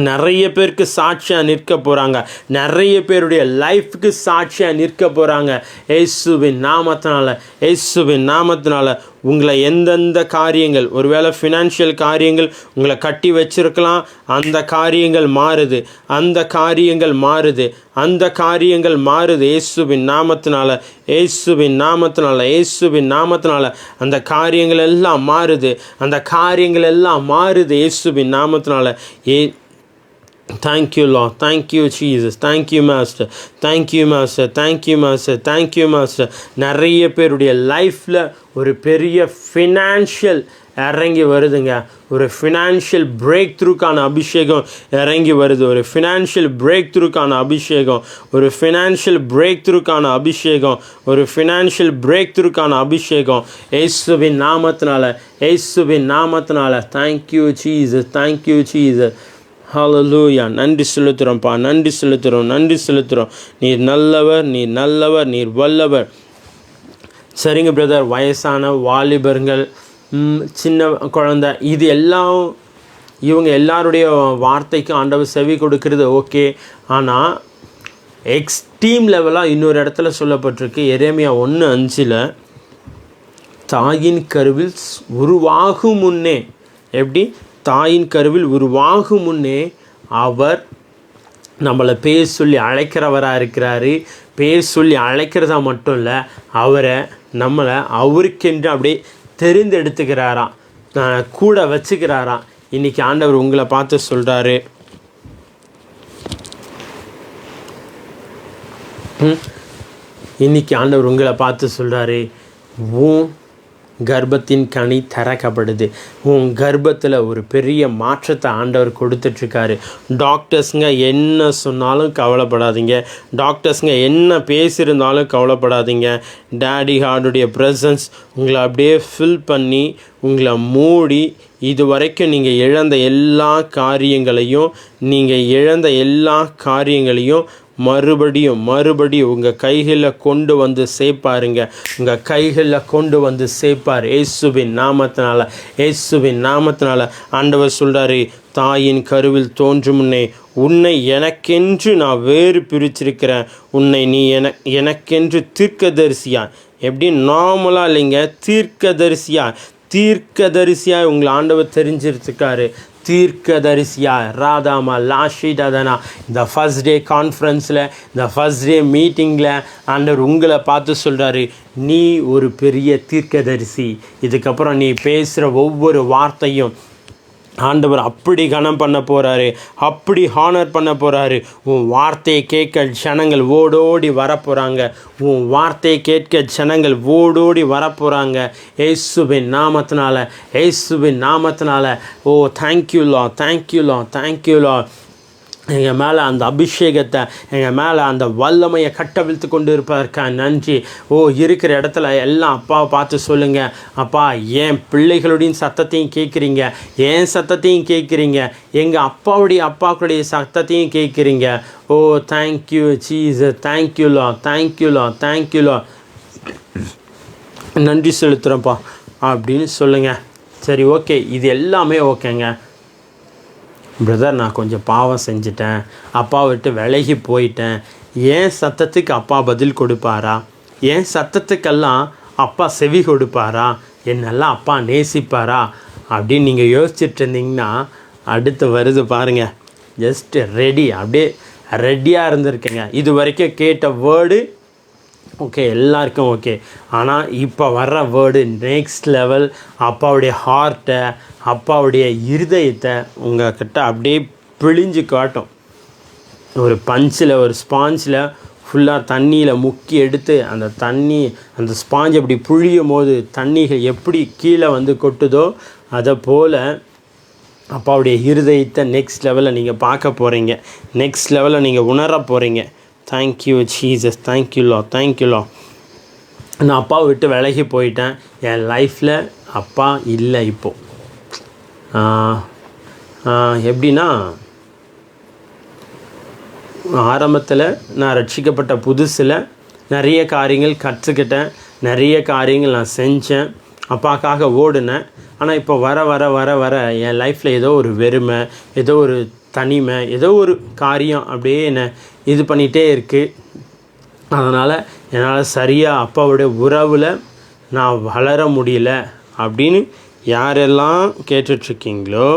[SPEAKER 1] நிறைய பேருக்கு சாட்சியாக நிற்க போகிறாங்க, நிறைய பேருடைய லைஃப்க்கு சாட்சியாக நிற்க போகிறாங்க. இயேசுவின் நாமத்தினால, இயேசுவின் நாமத்தினால உங்களை எந்தெந்த காரியங்கள், ஒருவேளை ஃபினான்ஷியல் காரியங்கள் உங்களை கட்டி வச்சிருக்கலாம், அந்த காரியங்கள் மாறுது, அந்த காரியங்கள் மாறுது, அந்த காரியங்கள் மாறுது. இயேசுவின் நாமத்தினால, இயேசுவின் நாமத்தினால, இயேசுவின் நாமத்தினால அந்த காரியங்கள் எல்லாம் மாறுது, அந்த காரியங்கள் எல்லாம் மாறுது. இயேசுவின் நாமத்தினால. Thank you Lord, thank you Jesus, thank you Master, thank you Master, thank you Master, thank you Master. நிறைய பேருடைய லைஃப்பில் ஒரு பெரிய ஃபினான்ஷியல் இறங்கி வருதுங்க, ஒரு ஃபினான்ஷியல் பிரேக் த்ரூக்கான அபிஷேகம் இறங்கி வருது, ஒரு ஃபினான்ஷியல் பிரேக் த்ரூக்கான அபிஷேகம், ஒரு ஃபினான்ஷியல் பிரேக் த்ரூக்கான அபிஷேகம், ஒரு ஃபினான்ஷியல் பிரேக் த்ரூக்கான அபிஷேகம். இயேசுவின் நாமத்தினால, இயேசுவின் நாமத்தினால. Thank you Jesus, thank you Jesus. Hallelujah. நன்றி செலுத்துகிறோம்ப்பா, நன்றி செலுத்துகிறோம், நன்றி செலுத்துகிறோம். நீர் நல்லவர், நீர் நல்லவர், நீர் வல்லவர். சரிங்க பிரதர், வயசான வாலிபர்கள், சின்ன குழந்தை, இது எல்லாம் இவங்க எல்லாருடைய வார்த்தைக்கு ஆண்டவர் செவி கொடுக்கறது ஓகே. ஆனால் எக்ஸ்ட்ரீம் லெவலாக இன்னொரு இடத்துல சொல்லப்பட்டிருக்கு, எரேமியா 1:5 தாயின் கருவில் உருவாகும் முன்னே, எப்படி தாயின் கருவில் உருவாகும் முன்னே அவர் நம்மளை பேர் சொல்லி அழைக்கிறவராக இருக்கிறாரு. பேர் சொல்லி அழைக்கிறதா மட்டும் இல்லை, அவரை நம்மளை அவருக்கென்று அப்படியே தெரிந்தெடுத்துக்கிறாராம், கூட வச்சுக்கிறாராம். இன்றைக்கி ஆண்டவர் உங்களை பார்த்து சொல்கிறாரு, இன்றைக்கி ஆண்டவர் உங்களை பார்த்து சொல்கிறாரு, கர்ப்பத்தின் கனி திறக்கப்படுது, உன் கர்ப்பத்தில் ஒரு பெரிய மாற்றத்தை ஆண்டவர் கொடுத்துட்ருக்காரு. டாக்டர்ஸுங்க என்ன சொன்னாலும் கவலைப்படாதீங்க, டாக்டர்ஸுங்க என்ன பேசியிருந்தாலும் கவலைப்படாதீங்க. டேடி ஹார்டுடைய ப்ரெசன்ஸ் உங்களை அப்படியே ஃபில் பண்ணி உங்களை மூடி இது வரைக்கும் நீங்கள் இழந்த எல்லா காரியங்களையும் மறுபடியும் உங்கள் கைகளில் கொண்டு வந்து சேர்ப்பாருங்க, உங்கள் கைகளில் கொண்டு வந்து சேர்ப்பார். இயேசுவின் நாமத்தினால, இயேசுவின் நாமத்தினால. ஆண்டவர் சொல்கிறாரு, தாயின் கருவில் தோன்றும் முன்னே உன்னை எனக்கென்று நான் வேறு பிரிச்சிருக்கிறேன், உன்னை நீ எனக்கென்று தீர்க்கதரிசியா, எப்படி நார்மலாக இல்லைங்க, தீர்க்கதரிசியாக உங்களை ஆண்டவர் தெரிஞ்சிருக்காரு. தீர்க்கதரிசியா ராதாமா லாஷிடதனா. இந்த ஃபர்ஸ்ட் டே கான்ஃபரன்ஸில், இந்த ஃபர்ஸ்ட் டே மீட்டிங்கில் ஆண்டவர் உங்களை பார்த்து சொல்கிறாரு, நீ ஒரு பெரிய தீர்க்கதரிசி. இதுக்கப்புறம் நீ பேசுகிற ஒவ்வொரு வார்த்தையும் ஆண்டவர் அப்படி கனம் பண்ண போகிறாரு, அப்படி ஹானர் பண்ண போகிறாரு. உன் வார்த்தையை கேட்க ஜனங்கள் ஓடோடி வரப்போகிறாங்க, உன் வார்த்தையை கேட்க ஜனங்கள் ஓடோடி வரப்போகிறாங்க. இயேசுவின் நாமத்தினால, இயேசுவின் நாமத்தினால. Oh thank you Lord, thank you Lord, thank you Lord. எங்கள் மேலே அந்த அபிஷேகத்தை, எங்கள் மேலே அந்த வல்லமையை கட்டவிழ்த்து கொண்டு இருப்பதற்காக நன்றி. இருக்கிற இடத்துல எல்லாம் அப்பாவை பார்த்து சொல்லுங்கள், அப்பா என் பிள்ளைகளுடைய சத்தத்தையும் கேட்குறீங்க, என் சத்தத்தையும் கேட்குறீங்க, எங்கள் அப்பாவுடைய சத்தத்தையும் கேட்குறீங்க. Thank you Jesus, thank you Lord, thank you Lord, thank you Lord. நன்றி செலுத்துகிறேன்ப்பா அப்படின்னு சொல்லுங்கள். சரி, ஓகே, இது எல்லாமே ஓகேங்க. பிரதர், நான் கொஞ்சம் பாவம் செஞ்சிட்டேன், அப்பா விட்டு விலகி போயிட்டேன், ஏன் சத்தத்துக்கு அப்பா பதில் கொடுப்பாரா, ஏன் சத்தத்துக்கெல்லாம் அப்பா செவி கொடுப்பாரா, என்னெல்லாம் அப்பா நேசிப்பாரா அப்படின்னு நீங்கள் யோசிச்சுட்டு இருந்தீங்கன்னா அடுத்து வருது பாருங்கள். ஜஸ்ட்டு ரெடி, அப்படியே ரெடியாக இருந்திருக்கேங்க. இது வரைக்கும் கேட்ட வேர்டு ஓகே, எல்லாருக்கும் ஓகே. ஆனால் இப்போ வர்ற வேர்டு நெக்ஸ்ட் லெவல். அப்பாவுடைய ஹார்ட்டை, அப்பாவுடைய இருதயத்தை உங்கள்கிட்ட அப்படியே பிழிஞ்சு காட்டும். ஒரு பஞ்சில், ஒரு ஸ்பாஞ்சில் ஃபுல்லாக தண்ணியில் முக்கி எடுத்து அந்த ஸ்பாஞ்ச் அப்படி புழியும் போது தண்ணிகள் எப்படி கீழே வந்து கொட்டுதோ அதை போல் அப்பாவுடைய இருதயத்தை நெக்ஸ்ட் லெவலில் நீங்கள் பார்க்க போகிறீங்க. நெக்ஸ்ட் லெவலில் நீங்கள் உணர போகிறீங்க. Thank you Jesus, thank you Lord, thank you Lord. நான் அப்பாவை விட்டு விலகி போயிட்டேன். என் லைஃப்பில் அப்பா இல்லை இப்போது. எப்படின்னா, ஆரம்பத்தில் நான் ரட்சிக்கப்பட்ட புதுசில் நிறைய காரியங்கள் கற்றுக்கிட்டேன், நிறைய காரியங்கள் நான் செஞ்சேன், அப்பாக்காக ஓடினேன். ஆனால் இப்போ வர வர வர வர என் லைஃப்பில் ஏதோ ஒரு வெறுமை, ஏதோ ஒரு தனிமை, ஏதோ ஒரு காரியம் அப்படியே என்னை இது பண்ணிகிட்டே இருக்குது. அதனால் என்னால் சரியாக அப்பாவுடைய உறவில் நான் வளர முடியல அப்படின்னு யாரெல்லாம் கேட்டுட்ருக்கீங்களோ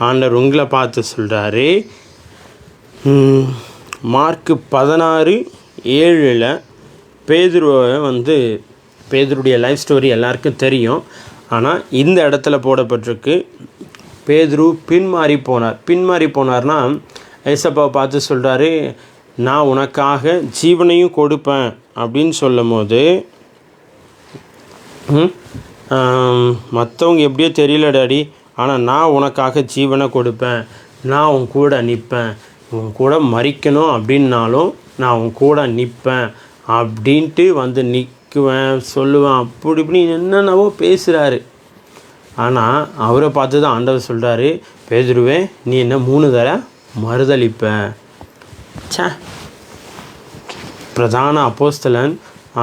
[SPEAKER 1] ஆண்டவர் உங்களை பார்த்து சொல்கிறாரு. மார்க்கு 16:7 பேதுருவை பேதுருடைய லைஃப் ஸ்டோரி எல்லாருக்கும் தெரியும். ஆனால் இந்த இடத்துல போடப்பட்டிருக்கு, பேதுரு பின்மாறி போனார்னா ஏசப்பாவை பார்த்து சொல்கிறாரு, நான் உனக்காக ஜீவனையும் கொடுப்பேன் அப்படின்னு சொல்லும் போது, மற்றவங்க எப்படியோ தெரியல டாடி, ஆனால் நான் உனக்காக ஜீவனை கொடுப்பேன், நான் உன் கூட நிற்பேன், உன் கூட மறிக்கணும் அப்படின்னாலும் நான் உன் கூட நிற்பேன் அப்படின்ட்டு நிற்குவேன், சொல்லுவேன், அப்படி இப்படி என்னென்னவோ பேசுகிறாரு. ஆனால் அவரை பார்த்து தான் ஆண்டவர் சொல்கிறாரு, பேதுருவே நீ என்ன 3 தடவை மறுதளிப்ப. பிரதான அப்போஸ்தலன்,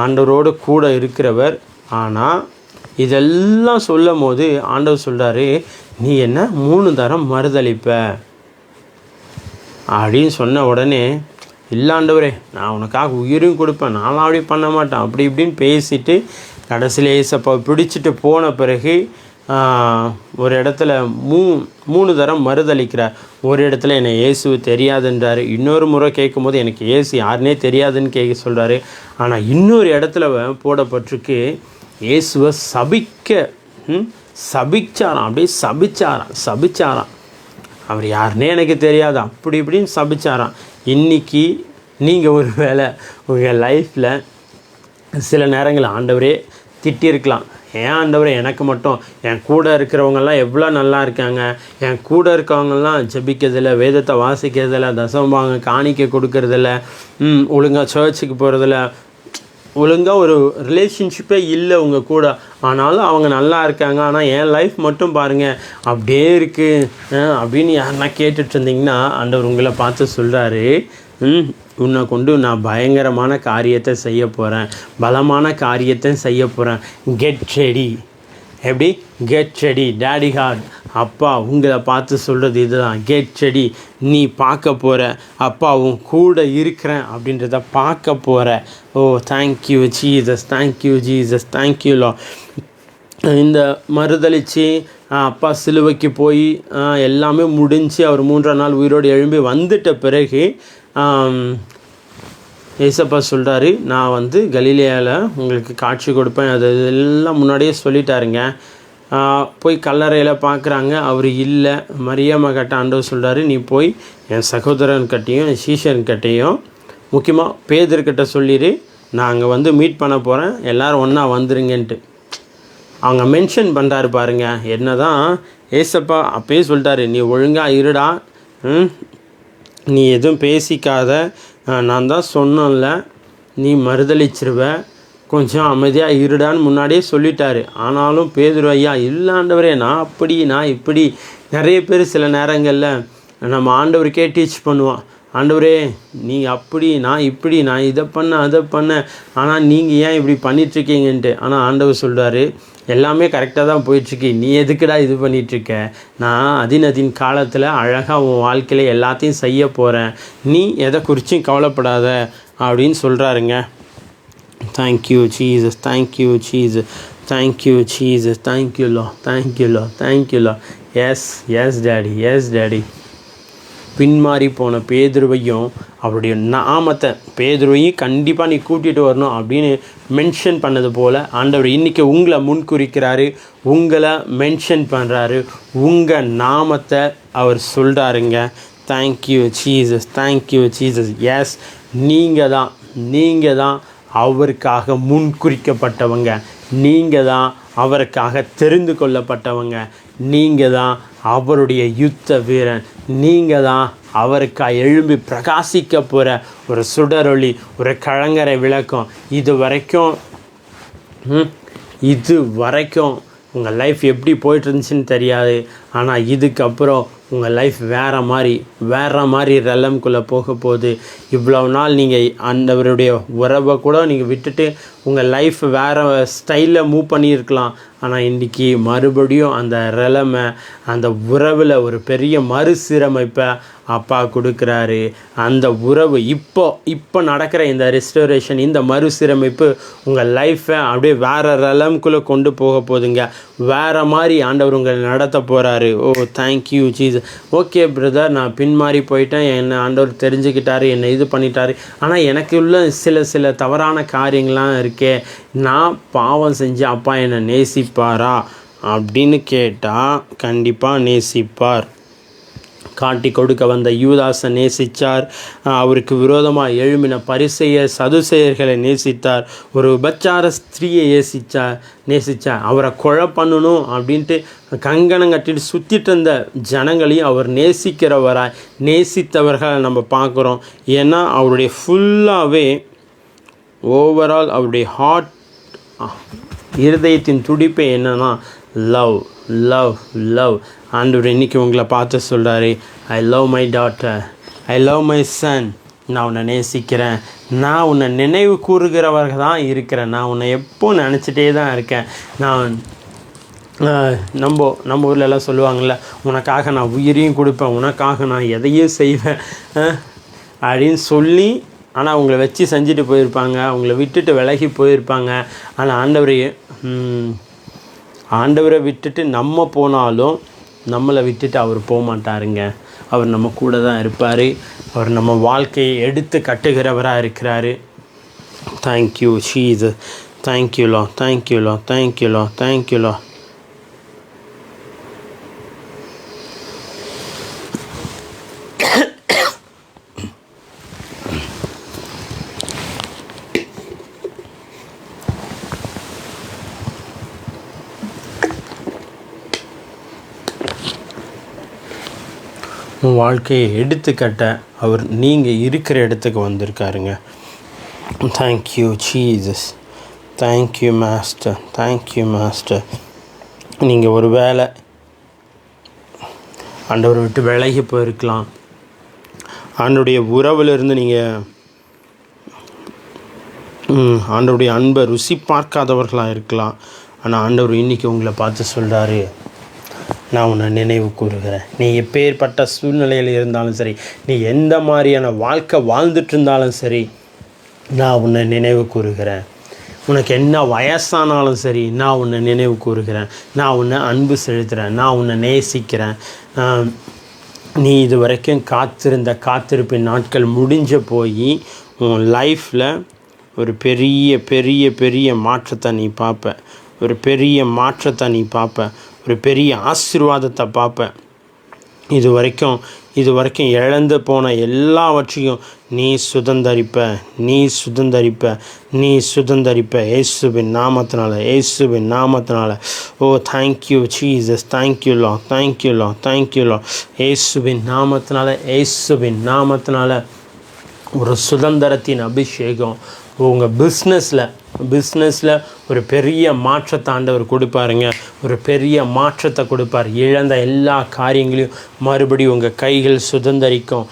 [SPEAKER 1] ஆண்டவரோடு கூட இருக்கிறவர். ஆனால் இதெல்லாம் சொல்லும் போது ஆண்டவர் சொல்கிறாரு, நீ என்ன 3 தரம் மறுதளிப்ப அப்படின்னு சொன்ன உடனே, இல்லை ஆண்டவரே நான் உனக்காக உயிரையும் கொடுப்பேன், நானும் அப்படி பண்ண மாட்டேன் அப்படி இப்படின்னு பேசிட்டு கடைசியில் ஏசப்பா பிடிச்சிட்டு போன பிறகு ஒரு இடத்துல 3 தரம் மறுதளிக்கிறார். ஒரு இடத்துல என்னை இயேசு தெரியாதுன்றார், இன்னொரு முறை கேட்கும்போது எனக்கு இயேசு யாருனே தெரியாதுன்னு கேட்க சொல்கிறாரு. ஆனால் இன்னொரு இடத்துல போடப்பட்டிருக்கு, இயேசுவை சபிச்சாராம், அப்படியே சபிச்சாராம். அவர் யாருன்னே எனக்கு தெரியாது அப்படி இப்படின்னு சபிச்சாராம். இன்றைக்கி நீங்கள் ஒரு வேளை உங்கள் லைஃப்பில் சில நேரங்கள் ஆண்டவரே திட்டிருக்கலாம், ஏன் ஆண்டவரே எனக்கு மட்டும், என் கூட இருக்கிறவங்கெல்லாம் எவ்வளோ நல்லா இருக்காங்க, என் கூட இருக்கவங்கெல்லாம் ஜெபிக்கிறதில்ல, வேதத்தை வாசிக்கிறதில்ல, தசமபாகம் காணிக்க கொடுக்கறதில்ல, ஒழுங்காக சர்ச்சுக்கு போகிறதில்ல, ஒழுங்காக ஒரு ரிலேஷன்ஷிப்பே இல்லை உங்கள் கூட, ஆனாலும் அவங்க நல்லா இருக்காங்க, ஆனால் என் லைஃப் மட்டும் பாருங்கள் அப்படியே இருக்குது அப்படின்னு யாருன்னா கேட்டுட்டு இருந்தீங்கன்னா ஆண்டவர் உங்களை பார்த்து சொல்கிறாரு, உன்னை கொண்டு நான் பயங்கரமான காரியத்தை செய்ய போகிறேன், பலமான காரியத்தை செய்ய போகிறேன், கெட் ரெடி. எப்படி கெட் ரெடி, டேடி காட் அப்பா உங்களை பார்த்து சொல்கிறது இதுதான், கெட் ரெடி. நீ பார்க்க போகிற அப்பா உன் கூட இருக்கிறேன் அப்படின்றத பார்க்க போகிற. Oh thank you Jesus, thank you Jesus, thank you Lord. இந்த மறுதளித்து அப்பா சிலுவைக்கு போய் எல்லாமே முடிஞ்சு அவர் 3ஆம் நாள் உயிரோடு எழும்பி வந்துட்ட பிறகு ஏசப்பா சொல்கிறாரு, நான் கலிலேயாவில் உங்களுக்கு காட்சி கொடுப்பேன். அது எல்லாம் முன்னாடியே சொல்லிட்டாருங்க. போய் கல்லறையில் பார்க்குறாங்க, அவர் இல்லை. மரியாம்மா கிட்ட ஆண்டவர் சொல்கிறாரு, நீ போய் என் சகோதரன்கிட்டையும் என் சீஷன்கிட்டையும் முக்கியமாக பேதர்கிட்ட சொல்லிடு, நான் அங்கே மீட் பண்ண போகிறேன், எல்லோரும் ஒன்றா வந்துருங்கன்ட்டு அவங்க மென்ஷன் பண்ணுறாரு பாருங்க. என்ன தான் ஏசப்பா அப்பயே சொல்லிட்டாரு, நீ ஒழுங்காக இருடா, நீ எதுவும் பேசிக்காத, நான் தான் சொன்னேன்ல நீ மறுதளிச்சிருவ, கொஞ்சம் அமைதியாக இருடான்னு முன்னாடியே சொல்லிட்டாரு. ஆனாலும் பேதுரு ஐயா இல்லை ஆண்டவரே நான் அப்படி நான் இப்படி. நிறைய பேர் சில நேரங்களில் நம்ம ஆண்டவருக்கே டீச் பண்ணுவான், ஆண்டவரே நீ அப்படி நான் இப்படி, நான் இதை பண்ண அதை பண்ண, ஆனால் நீங்கள் ஏன் இப்படி பண்ணிகிட்ருக்கீங்கன்ட்டு. ஆனால் ஆண்டவர் சொல்கிறாரு, எல்லாமே கரெக்டாக தான் போயிட்டுருக்கு, நீ எதுக்குடா இது பண்ணிகிட்ருக்க, நான் அதின் காலத்தில் அழகாக உன் வாழ்க்கையில் எல்லாத்தையும் செய்ய போகிறேன், நீ எதை குறிச்சும் கவலைப்படாத அப்படின்னு சொல்கிறாருங்க. Thank you Jesus, thank you Jesus, thank you Jesus, thank you Lord, thank you Lord, thank you Lord. Yes yes daddy, yes daddy. பின்மாறி போன பேதுருவையும் அவருடைய நாமத்தை, பேதுருவையும் கண்டிப்பாக நீ கூட்டிகிட்டு வரணும் அப்படின்னு மென்ஷன் பண்ணது போல் ஆண்டவர் இன்றைக்கி உங்களை முன்குறிக்கிறாரு, உங்களை மென்ஷன் பண்ணுறாரு, உங்கள் நாமத்தை அவர் சொல்கிறாருங்க. Thank you Jesus, thank you Jesus. Yes, நீங்கள் தான் அவருக்காக முன்குறிக்கப்பட்டவங்க, நீங்கள் தான் அவருக்காக தெரிந்து கொள்ளப்பட்டவங்க, நீங்கள் தான் அவருடைய யுத்த வீரன், நீங்கள் தான் அவருக்காக எழும்பி பிரகாசிக்க போகிற ஒரு சுடரொளி, ஒரு கலங்கரை விளக்கம். இது வரைக்கும் உங்கள் லைஃப் எப்படி போய்ட்டு இருந்துச்சுன்னு தெரியாது. ஆனால் இதுக்கப்புறம் உங்கள் லைஃப் வேறு மாதிரி ரெலம்குள்ளே போக போகுது. இவ்வளோ நாள் நீங்கள் அந்தவருடைய உறவை கூட நீங்கள் விட்டுட்டு உங்கள் லைஃப் வேறு ஸ்டைலில் மூவ் பண்ணியிருக்கலாம். ஆனால் இன்றைக்கி மறுபடியும் அந்த ரெலமை, அந்த உறவில் ஒரு பெரிய மறுசீரமைப்பை அப்பா கொடுக்குறாரு. அந்த உறவு இப்போ நடக்கிற இந்த ரெஸ்டோரேஷன், இந்த மறுசீரமைப்பு உங்கள் லைஃப்பை அப்படியே வேறு ரெலம்குள்ளே கொண்டு போக போகுதுங்க. வேறு மாதிரி ஆண்டவர் உங்களை நடத்த போகிறாரு. Oh thank you Jesus. Okay brother, நான் பின்மாறி போயிட்டேன், என்னை ஆண்டவர் தெரிஞ்சுக்கிட்டாரு, என்னை இது பண்ணிட்டாரு. ஆனால் எனக்கு உள்ள சில தவறான காரியங்கள்லாம் இருக்கே, நான் பாவம் செஞ்சு அப்பா என்னை நேசிப்பாரா அப்படின்னு கேட்டால் கண்டிப்பாக நேசிப்பார். காட்டி கொடுக்க வந்த யூதாசை நேசித்தார். அவருக்கு விரோதமாக எழும்பின பரிசேயர் சதுசேயர்களை நேசித்தார். ஒரு உபச்சார ஸ்திரீயை நேசித்தார். அவரை கொலை பண்ணணும் அப்படின்ட்டு கங்கணம் கட்டிட்டு சுற்றிட்டு இருந்த ஜனங்களையும் அவர் நேசித்தவர்களை நம்ம பார்க்குறோம். ஏன்னா அவருடைய ஃபுல்லாகவே ஓவரால் அவருடைய ஹார்ட், இருதயத்தின் துடிப்பு என்னன்னா லவ் லவ் லவ். ஆண்டவர் இன்றைக்கி உங்களை பார்த்து சொல்கிறாரு, I love my daughter, I love my son. நான் உன்னை நேசிக்கிறேன், நான் உன்னை நினைவு கூறுகிறவர்கள் தான் இருக்கிறேன், நான் உன்னை எப்போ நினச்சிட்டே தான் இருக்கேன். நான் நம்ம ஊர்லெல்லாம் சொல்லுவாங்கள்ல, உனக்காக நான் உயிரையும் கொடுப்பேன், உனக்காக நான் எதையும் செய்வேன் அப்படின்னு சொல்லி, ஆனால் அவங்கள வச்சு செஞ்சுட்டு போயிருப்பாங்க, அவங்கள விட்டுட்டு விலகி போயிருப்பாங்க. ஆனால் ஆண்டவரை விட்டுட்டு நம்ம போனாலும் நம்மளை விட்டுட்டு அவர் போக மாட்டாருங்க. அவர் நம்ம கூட தான் இருப்பார். அவர் நம்ம வாழ்க்கையை எடுத்து கட்டுகிறவராக இருக்கிறாரு. Thank you Jesus, thank you Lord, thank you Lord, thank you Lord, thank you Lord. உன் வாழ்க்கையை எடுத்துக்கட்ட அவர் நீங்கள் இருக்கிற இடத்துக்கு வந்திருக்காருங்க. Thank you Jesus, thank you master, thank you master. நீங்கள் ஒரு வேளை ஆண்டவரை விட்டு விலகி போயிருக்கலாம், ஆண்டவருடைய உறவிலிருந்து நீங்கள் ஆண்டவருடைய அன்பை ருசி பார்க்காதவர்களாக இருக்கலாம். ஆனால் ஆண்டவர் இன்றைக்கி உங்களை பார்த்து சொல்கிறாரு, நான் உன்னை நினைவு கூறுகிறேன். நீ எப்பேற்பட்ட சூழ்நிலையில் இருந்தாலும் சரி, நீ எந்த மாதிரியான வாழ்க்கை வாழ்ந்துட்டு இருந்தாலும் சரி, நான் உன்னை நினைவு கூறுகிறேன். உனக்கு என்ன வயசானாலும் சரி, நான் உன்னை நினைவு கூறுகிறேன், நான் உன்னை அன்பு செலுத்துகிறேன், நான் உன்னை நேசிக்கிறேன். நீ இது வரைக்கும் காத்திருந்த காத்திருப்பின் நாட்கள் முடிஞ்ச போய் உன் லைஃப்பில் ஒரு பெரிய பெரிய பெரிய மாற்றத்தை நீ பார்ப்ப, ஒரு பெரிய மாற்றத்தை நீ பார்ப்ப, ஒரு பெரிய ஆசீர்வாதத்தை பார்ப்பேன். இது வரைக்கும் இழந்து போன எல்லாவற்றையும் நீ சுதந்தரிப்ப இயேசுவின் நாமத்தினால. Oh thank you Jesus, thank you Lord, thank you Lord, thank you லா. இயேசுவின் நாமத்தினால ஒரு சுதந்திரத்தின் அபிஷேகம் உங்கள் பிஸ்னஸில் ஒரு பெரிய மாற்றத்தை ஆண்டவர் கொடுப்பாருங்க. ஒரு பெரிய மாற்றத்தை கொடுப்பார். இழந்த எல்லா காரியங்களையும் மறுபடியும் உங்கள் கைகள் சுதந்தரிக்கும்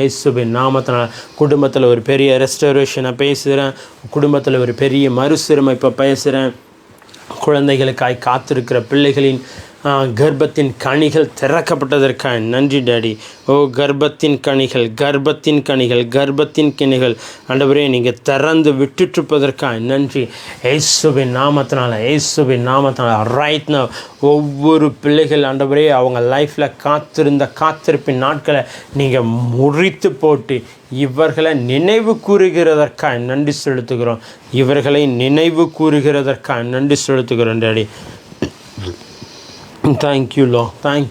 [SPEAKER 1] இயேசுவின் நாமத்தினால். குடும்பத்தில் ஒரு பெரிய ரெஸ்டோரேஷனை பேசுகிறேன், குடும்பத்தில் ஒரு பெரிய மறுசீரமைப்பை பேசுகிறேன். குழந்தைகளுக்காய் காத்திருக்கிற பிள்ளைகளின் கர்ப்பத்தின் கனிகள் திறக்கப்பட்டதற்காக நன்றி டாடி. கர்ப்பத்தின் கனிகள் ஆண்டவரே நீங்கள் திறந்து விட்டுட்ருப்பதற்காக நன்றி. இயேசுவின் நாமத்தினால ரைட் நவ் ஒவ்வொரு பிள்ளைகள் ஆண்டவரே அவங்க லைஃப்பில் காத்திருப்பின் நாட்களை நீங்கள் முறித்து போட்டு இவர்களை நினைவு கூறுகிறதற்காக நன்றி செலுத்துகிறோம் daddy. Thank you, Lord. Thank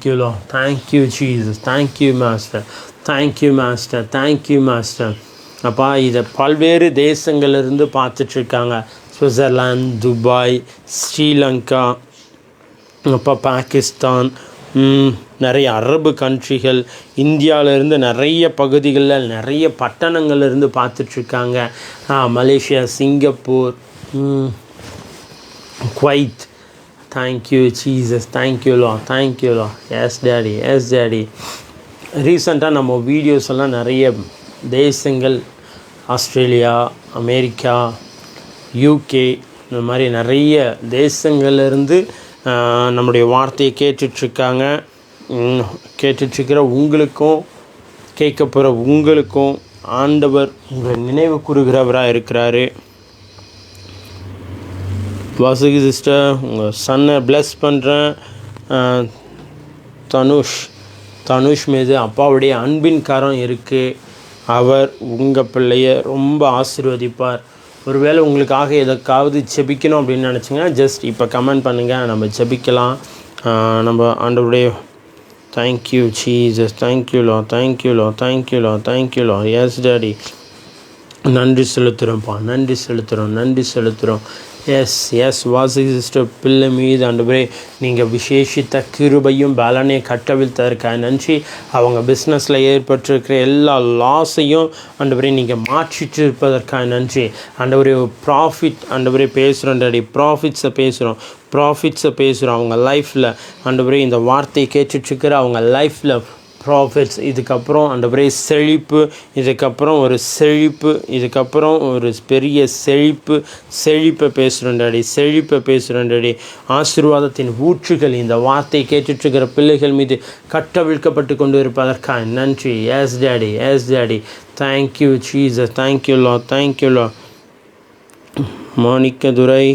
[SPEAKER 1] you, Jesus. Thank you, Master. அப்பா இதை பல்வேறு தேசங்களிலிருந்து பார்த்துட்ருக்காங்க. சுவிட்சர்லாந்து, துபாய், ஸ்ரீலங்கா, அப்போ பாகிஸ்தான், நிறைய அரபு கண்ட்ரிகள், இந்தியாவிலேருந்து நிறைய பகுதிகளில் நிறைய பட்டணங்கள்லேருந்து பார்த்துட்ருக்காங்க. Malaysia, Singapore, Kuwait. Thank you, Jesus. Thank you, Lord. Yes, Daddy. ரீசெண்டாக நம்ம வீடியோஸ் எல்லாம் நிறைய தேசங்கள், ஆஸ்திரேலியா, அமெரிக்கா, யூகே, இந்த மாதிரி நிறைய தேசங்கள்லேருந்து நம்முடைய வார்த்தையை கேட்டுட்ருக்கிற உங்களுக்கும் கேட்க போகிற உங்களுக்கும் ஆண்டவர் உங்களை நினைவு கூறுகிறவராக இருக்கிறாரு. வாசுகி சிஸ்டர், உங்கள் சன்னை ப்ளஸ் பண்ணுறேன். தனுஷ் மீது அப்பாவுடைய அன்பின் கரம் இருக்குது. அவர் உங்கள் பிள்ளைய ரொம்ப ஆசீர்வதிப்பார். ஒருவேளை உங்களுக்காக எதற்காவது ஜெபிக்கணும் அப்படின்னு நினச்சிங்கன்னா ஜஸ்ட் இப்போ கமெண்ட் பண்ணுங்கள், நம்ம ஜெபிக்கலாம். நம்ம ஆண்டவருடைய thank you Jesus, thank you Lord. Yes daddy, நன்றி செலுத்துகிறோம். எஸ் வாசுகி சிஸ்டர் பிள்ளை மீது ஆண்டவரே நீங்கள் விசேஷித்த கிருபையும் பலனை கட்டவிழ்த்ததற்காக நன்றி. அவங்க பிஸ்னஸில் ஏற்பட்டிருக்கிற எல்லா லாஸையும் ஆண்டவரே நீங்கள் மாற்றிட்டு இருப்பதற்காக நன்றி. ஆண்டவரே ப்ராஃபிட் ஆண்டவரே பேசுகிறோம் டாடி, ப்ராஃபிட்ஸை பேசுகிறோம் அவங்க லைஃப்பில். ஆண்டவரே இந்த வார்த்தையை கேட்டுட்ருக்கிற அவங்க லைஃப்பில் ப்ராஃபிட்ஸ், இதுக்கப்புறம் ஆண்டவரே செழிப்பு, இதுக்கப்புறம் ஒரு பெரிய செழிப்பை பேசுகிறோம் டாடி. ஆசீர்வாதத்தின் ஊற்றுகள் இந்த வார்த்தையை கேட்டுட்ருக்கிற பிள்ளைகள் மீது கட்டவிழ்க்கப்பட்டு கொண்டு இருப்பதற்காக நன்றி. Yes daddy. Thank you Jesus, thank you Lord. Manikkadurai,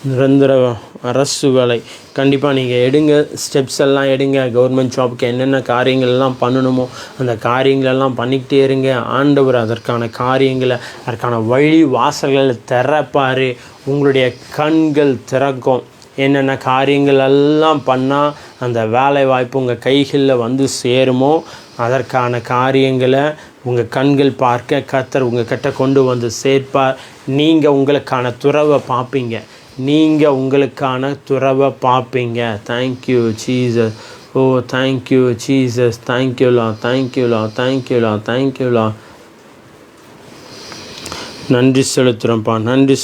[SPEAKER 1] நிரந்தர அரசு வேலை கண்டிப்பாக நீங்கள் எடுங்க, ஸ்டெப்ஸ் எல்லாம் எடுங்க. கவர்மெண்ட் ஜாபுக்கு என்னென்ன காரியங்கள்லாம் பண்ணணுமோ அந்த காரியங்களெல்லாம் பண்ணிக்கிட்டே இருங்க. ஆண்டவர் அதற்கான வழி வாசல்களை திறப்பார். உங்களுடைய கண்கள் திறக்கும். என்னென்ன காரியங்கள் எல்லாம் பண்ணால் அந்த வேலை வாய்ப்பு உங்கள் கைகளில் வந்து சேருமோ அதற்கான காரியங்களை உங்கள் கண்கள் பார்க்க கர்த்தர் உங்கள் கிட்ட கொண்டு வந்து சேர்ப்பார். நீங்கள் உங்களுக்கான துறவை பார்ப்பீங்க. Thank you Jesus. Thank you Jesus. Thank you Lord. நன்றி செலுத்துகிறோம்ப்பா. நன்றி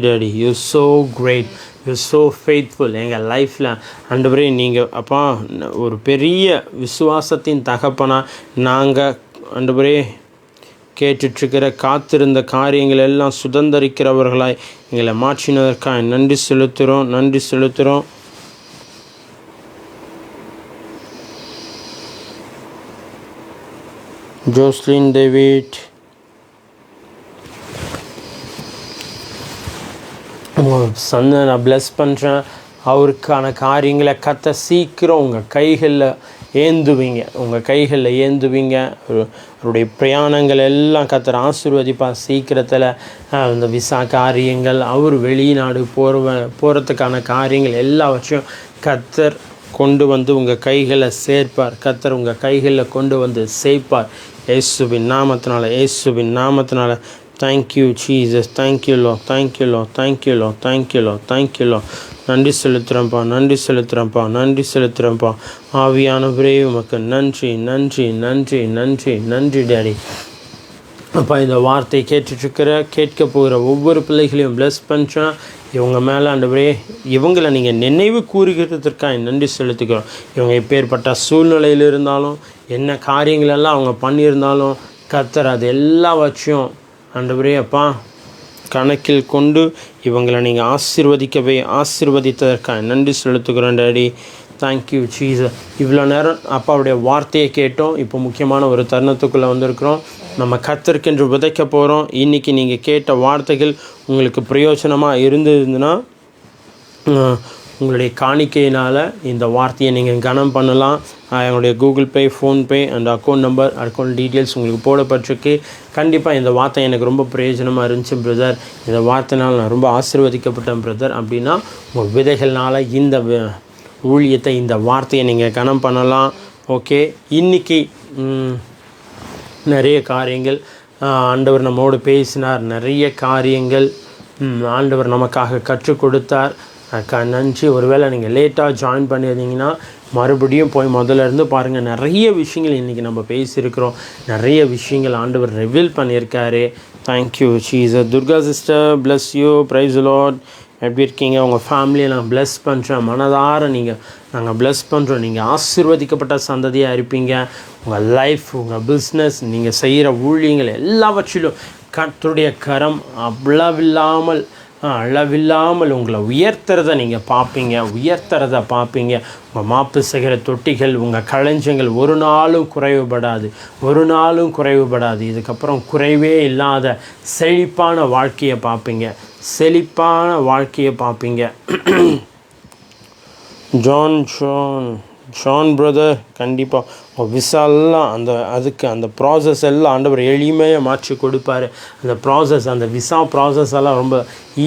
[SPEAKER 1] daddy. You so great, you so faithful. எங்கள் லைஃப்பில் ஆண்டவரே நீங்கள் அப்பா ஒரு பெரிய விசுவாசத்தின் தகப்பனா நாங்கள் ஆண்டவரே கேட்டுட்ருக்கிற காத்திருந்த காரியங்கள் எல்லாம் சுதந்திரிக்கிறவர்களாய் எங்களை மாற்றினதற்காக நன்றி செலுத்துகிறோம். ஜோஸ்லின் டேவிட், சன்னை நான் ப்ளஸ் பண்ணுறேன். அவருக்கான காரியங்களை சீக்கிரம் உங்கள் கைகளில் ஏந்துவீங்க. அவருடைய பிரயாணங்கள் எல்லாம் கர்த்தர் ஆசீர்வதிப்பார். சீக்கிரத்தில் இந்த விசா காரியங்கள், அவர் வெளிநாடு போகிறதுக்கான காரியங்கள் எல்லாவற்றையும் கர்த்தர் கொண்டு வந்து உங்கள் கைகளில் சேர்ப்பார். இயேசுவின் நாமத்தினால. Thank you Jesus. Thank you low. நன்றி செலுத்துகிறோம்ப்பா. ஆவியானவரே உமக்கு நன்றி டாடி. அப்பா இந்த வார்த்தையை கேட்க போகிற ஒவ்வொரு பிள்ளைகளையும் ப்ளஸ் பண்ணுறேன். இவங்க மேலே ஆண்டவரே இவங்களை நீங்கள் நினைவு கூறுகிறதற்காக நன்றி செலுத்துக்கிறோம். இவங்க எப்பேற்பட்ட சூழ்நிலையில் இருந்தாலும் என்ன காரியங்களெல்லாம் அவங்க பண்ணியிருந்தாலும் கர்த்தர் அது எல்லாவற்றையும் ஆண்டவரே அப்பா கணக்கில் கொண்டு இவங்களை நீங்கள் ஆசீர்வதித்ததற்காக நன்றி செலுத்துகிறோம் டாடி. Thank you Jesus. இவ்வளோ நேரம் அப்பாவுடைய வார்த்தையை கேட்டோம். இப்போ முக்கியமான ஒரு தருணத்துக்குள்ளே வந்திருக்கிறோம். நம்ம கர்த்தருக்கென்று விதைக்க போகிறோம். இன்றைக்கி நீங்கள் கேட்ட வார்த்தைகள் உங்களுக்கு பிரயோஜனமாக இருந்ததுன்னா உங்களுடைய காணிக்கையினால் இந்த வார்த்தையை நீங்கள் கனம் பண்ணலாம். என்னுடைய Google Pay, PhonePe and account details உங்களுக்கு போடப்பட்டிருக்கு. கண்டிப்பாக இந்த வார்த்தை எனக்கு ரொம்ப பிரயோஜனமாக இருந்துச்சு பிரதர், இந்த வார்த்தைனால் நான் ரொம்ப ஆசீர்வதிக்கப்பட்டேன் பிரதர் அப்படின்னா உங்கள் விதைகள்னால் இந்த ஊழியத்தை, இந்த வார்த்தையை நீங்கள் கனம் பண்ணலாம். ஓகே, இன்றைக்கி நிறைய காரியங்கள் ஆண்டவர் நம்மோடு பேசினார். நிறைய காரியங்கள் ஆண்டவர் நமக்காக கற்றுக் கொடுத்தார். நன்றி. ஒருவேளை நீங்கள் லேட்டாக ஜாயின் பண்ணியிருந்தீங்கன்னா மறுபடியும் போய் முதல்ல இருந்து பாருங்கள். நிறைய விஷயங்கள் இன்றைக்கி நம்ம பேசியிருக்கிறோம். நிறைய விஷயங்கள் ஆண்டவர் ரிவீல் பண்ணியிருக்காரு. Thank you Jesus. Durga sister, bless you, praise Lord. எப்படி இருக்கீங்க? உங்கள் ஃபேமிலியை நான் ப்ளஸ் பண்ணுறேன். மனதார நாங்கள் ப்ளஸ் பண்ணுறோம். நீங்கள் ஆசீர்வதிக்கப்பட்ட சந்ததியாக இருப்பீங்க. உங்கள் லைஃப், உங்கள் பிஸ்னஸ், நீங்கள் செய்கிற ஊழியங்கள் எல்லாவற்றிலும் கர்த்தருடைய கரம் அளவில்லாமல் உங்களை உயர்த்துறதை நீங்கள் பார்ப்பீங்க. உங்கள் மாப்பு செய்கிற தொட்டிகள், உங்கள் களஞ்சங்கள் ஒரு நாளும் குறைவுபடாது. இதுக்கப்புறம் குறைவே இல்லாத செழிப்பான வாழ்க்கையை பார்ப்பீங்க. ஜான் பிரதர், கண்டிப்பாக உங்கள் விசாலாம் அந்த ப்ராசஸ் எல்லாம் ஆண்டவர் எளிமையாக மாற்றி கொடுப்பார். அந்த விசா ப்ராசஸ் எல்லாம் ரொம்ப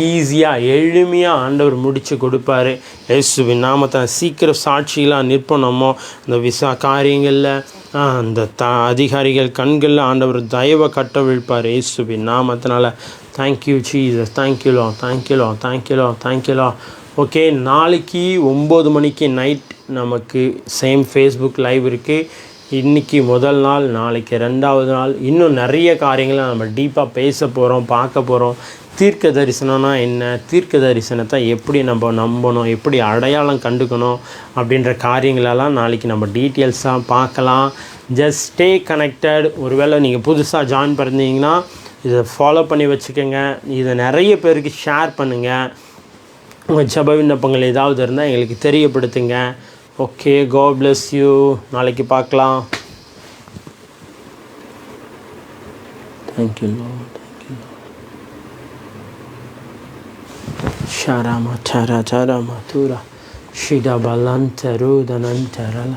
[SPEAKER 1] ஈஸியாக எளிமையாக ஆண்டவர் முடித்து கொடுப்பார். இயேசுவின் நாமத்தை சீக்கிரம் சாட்சியெலாம் நிற்போம். அந்த விசா காரியங்களில் அந்த அதிகாரிகள் கண்களில் ஆண்டவர் தயவை கட்டவிழ்ப்பார் இயேசுவின் நாமத்தினால. Thank you Jesus. தேங்க்யூ. ஓகே, நாளைக்கு 9 மணிக்கு நைட் நமக்கு சேம் ஃபேஸ்புக் லைவ் இருக்குது. இன்றைக்கி முதல் நாள், நாளைக்கு 2வது நாள். இன்னும் நிறைய காரியங்களை நம்ம டீப்பாக பேச போகிறோம், பார்க்க போகிறோம். தீர்க்க தரிசனம்னா என்ன, தீர்க்க தரிசனத்தை எப்படி நம்ம நம்பணும், எப்படி அடையாளம் கண்டுக்கணும் அப்படின்ற காரியங்களெல்லாம் நாளைக்கு நம்ம டீட்டெயில்ஸாக பார்க்கலாம். Just stay connected. ஒருவேளை நீங்கள் புதுசாக ஜாயின் பண்ணிங்கன்னா இதை ஃபாலோ பண்ணி வச்சுக்கோங்க. இதை நிறைய பேருக்கு ஷேர் பண்ணுங்கள். உங்கள் ஜெப விண்ணப்பங்கள் ஏதாவது இருந்தால் எங்களுக்கு தெரியப்படுத்துங்க. Okay, God bless you. நாளைக்கு பார்க்கலாம். Thank you Lord. ஷாராமா சாரா சாராமா தூரா ஷிடா பலந்தரு தனந்தரல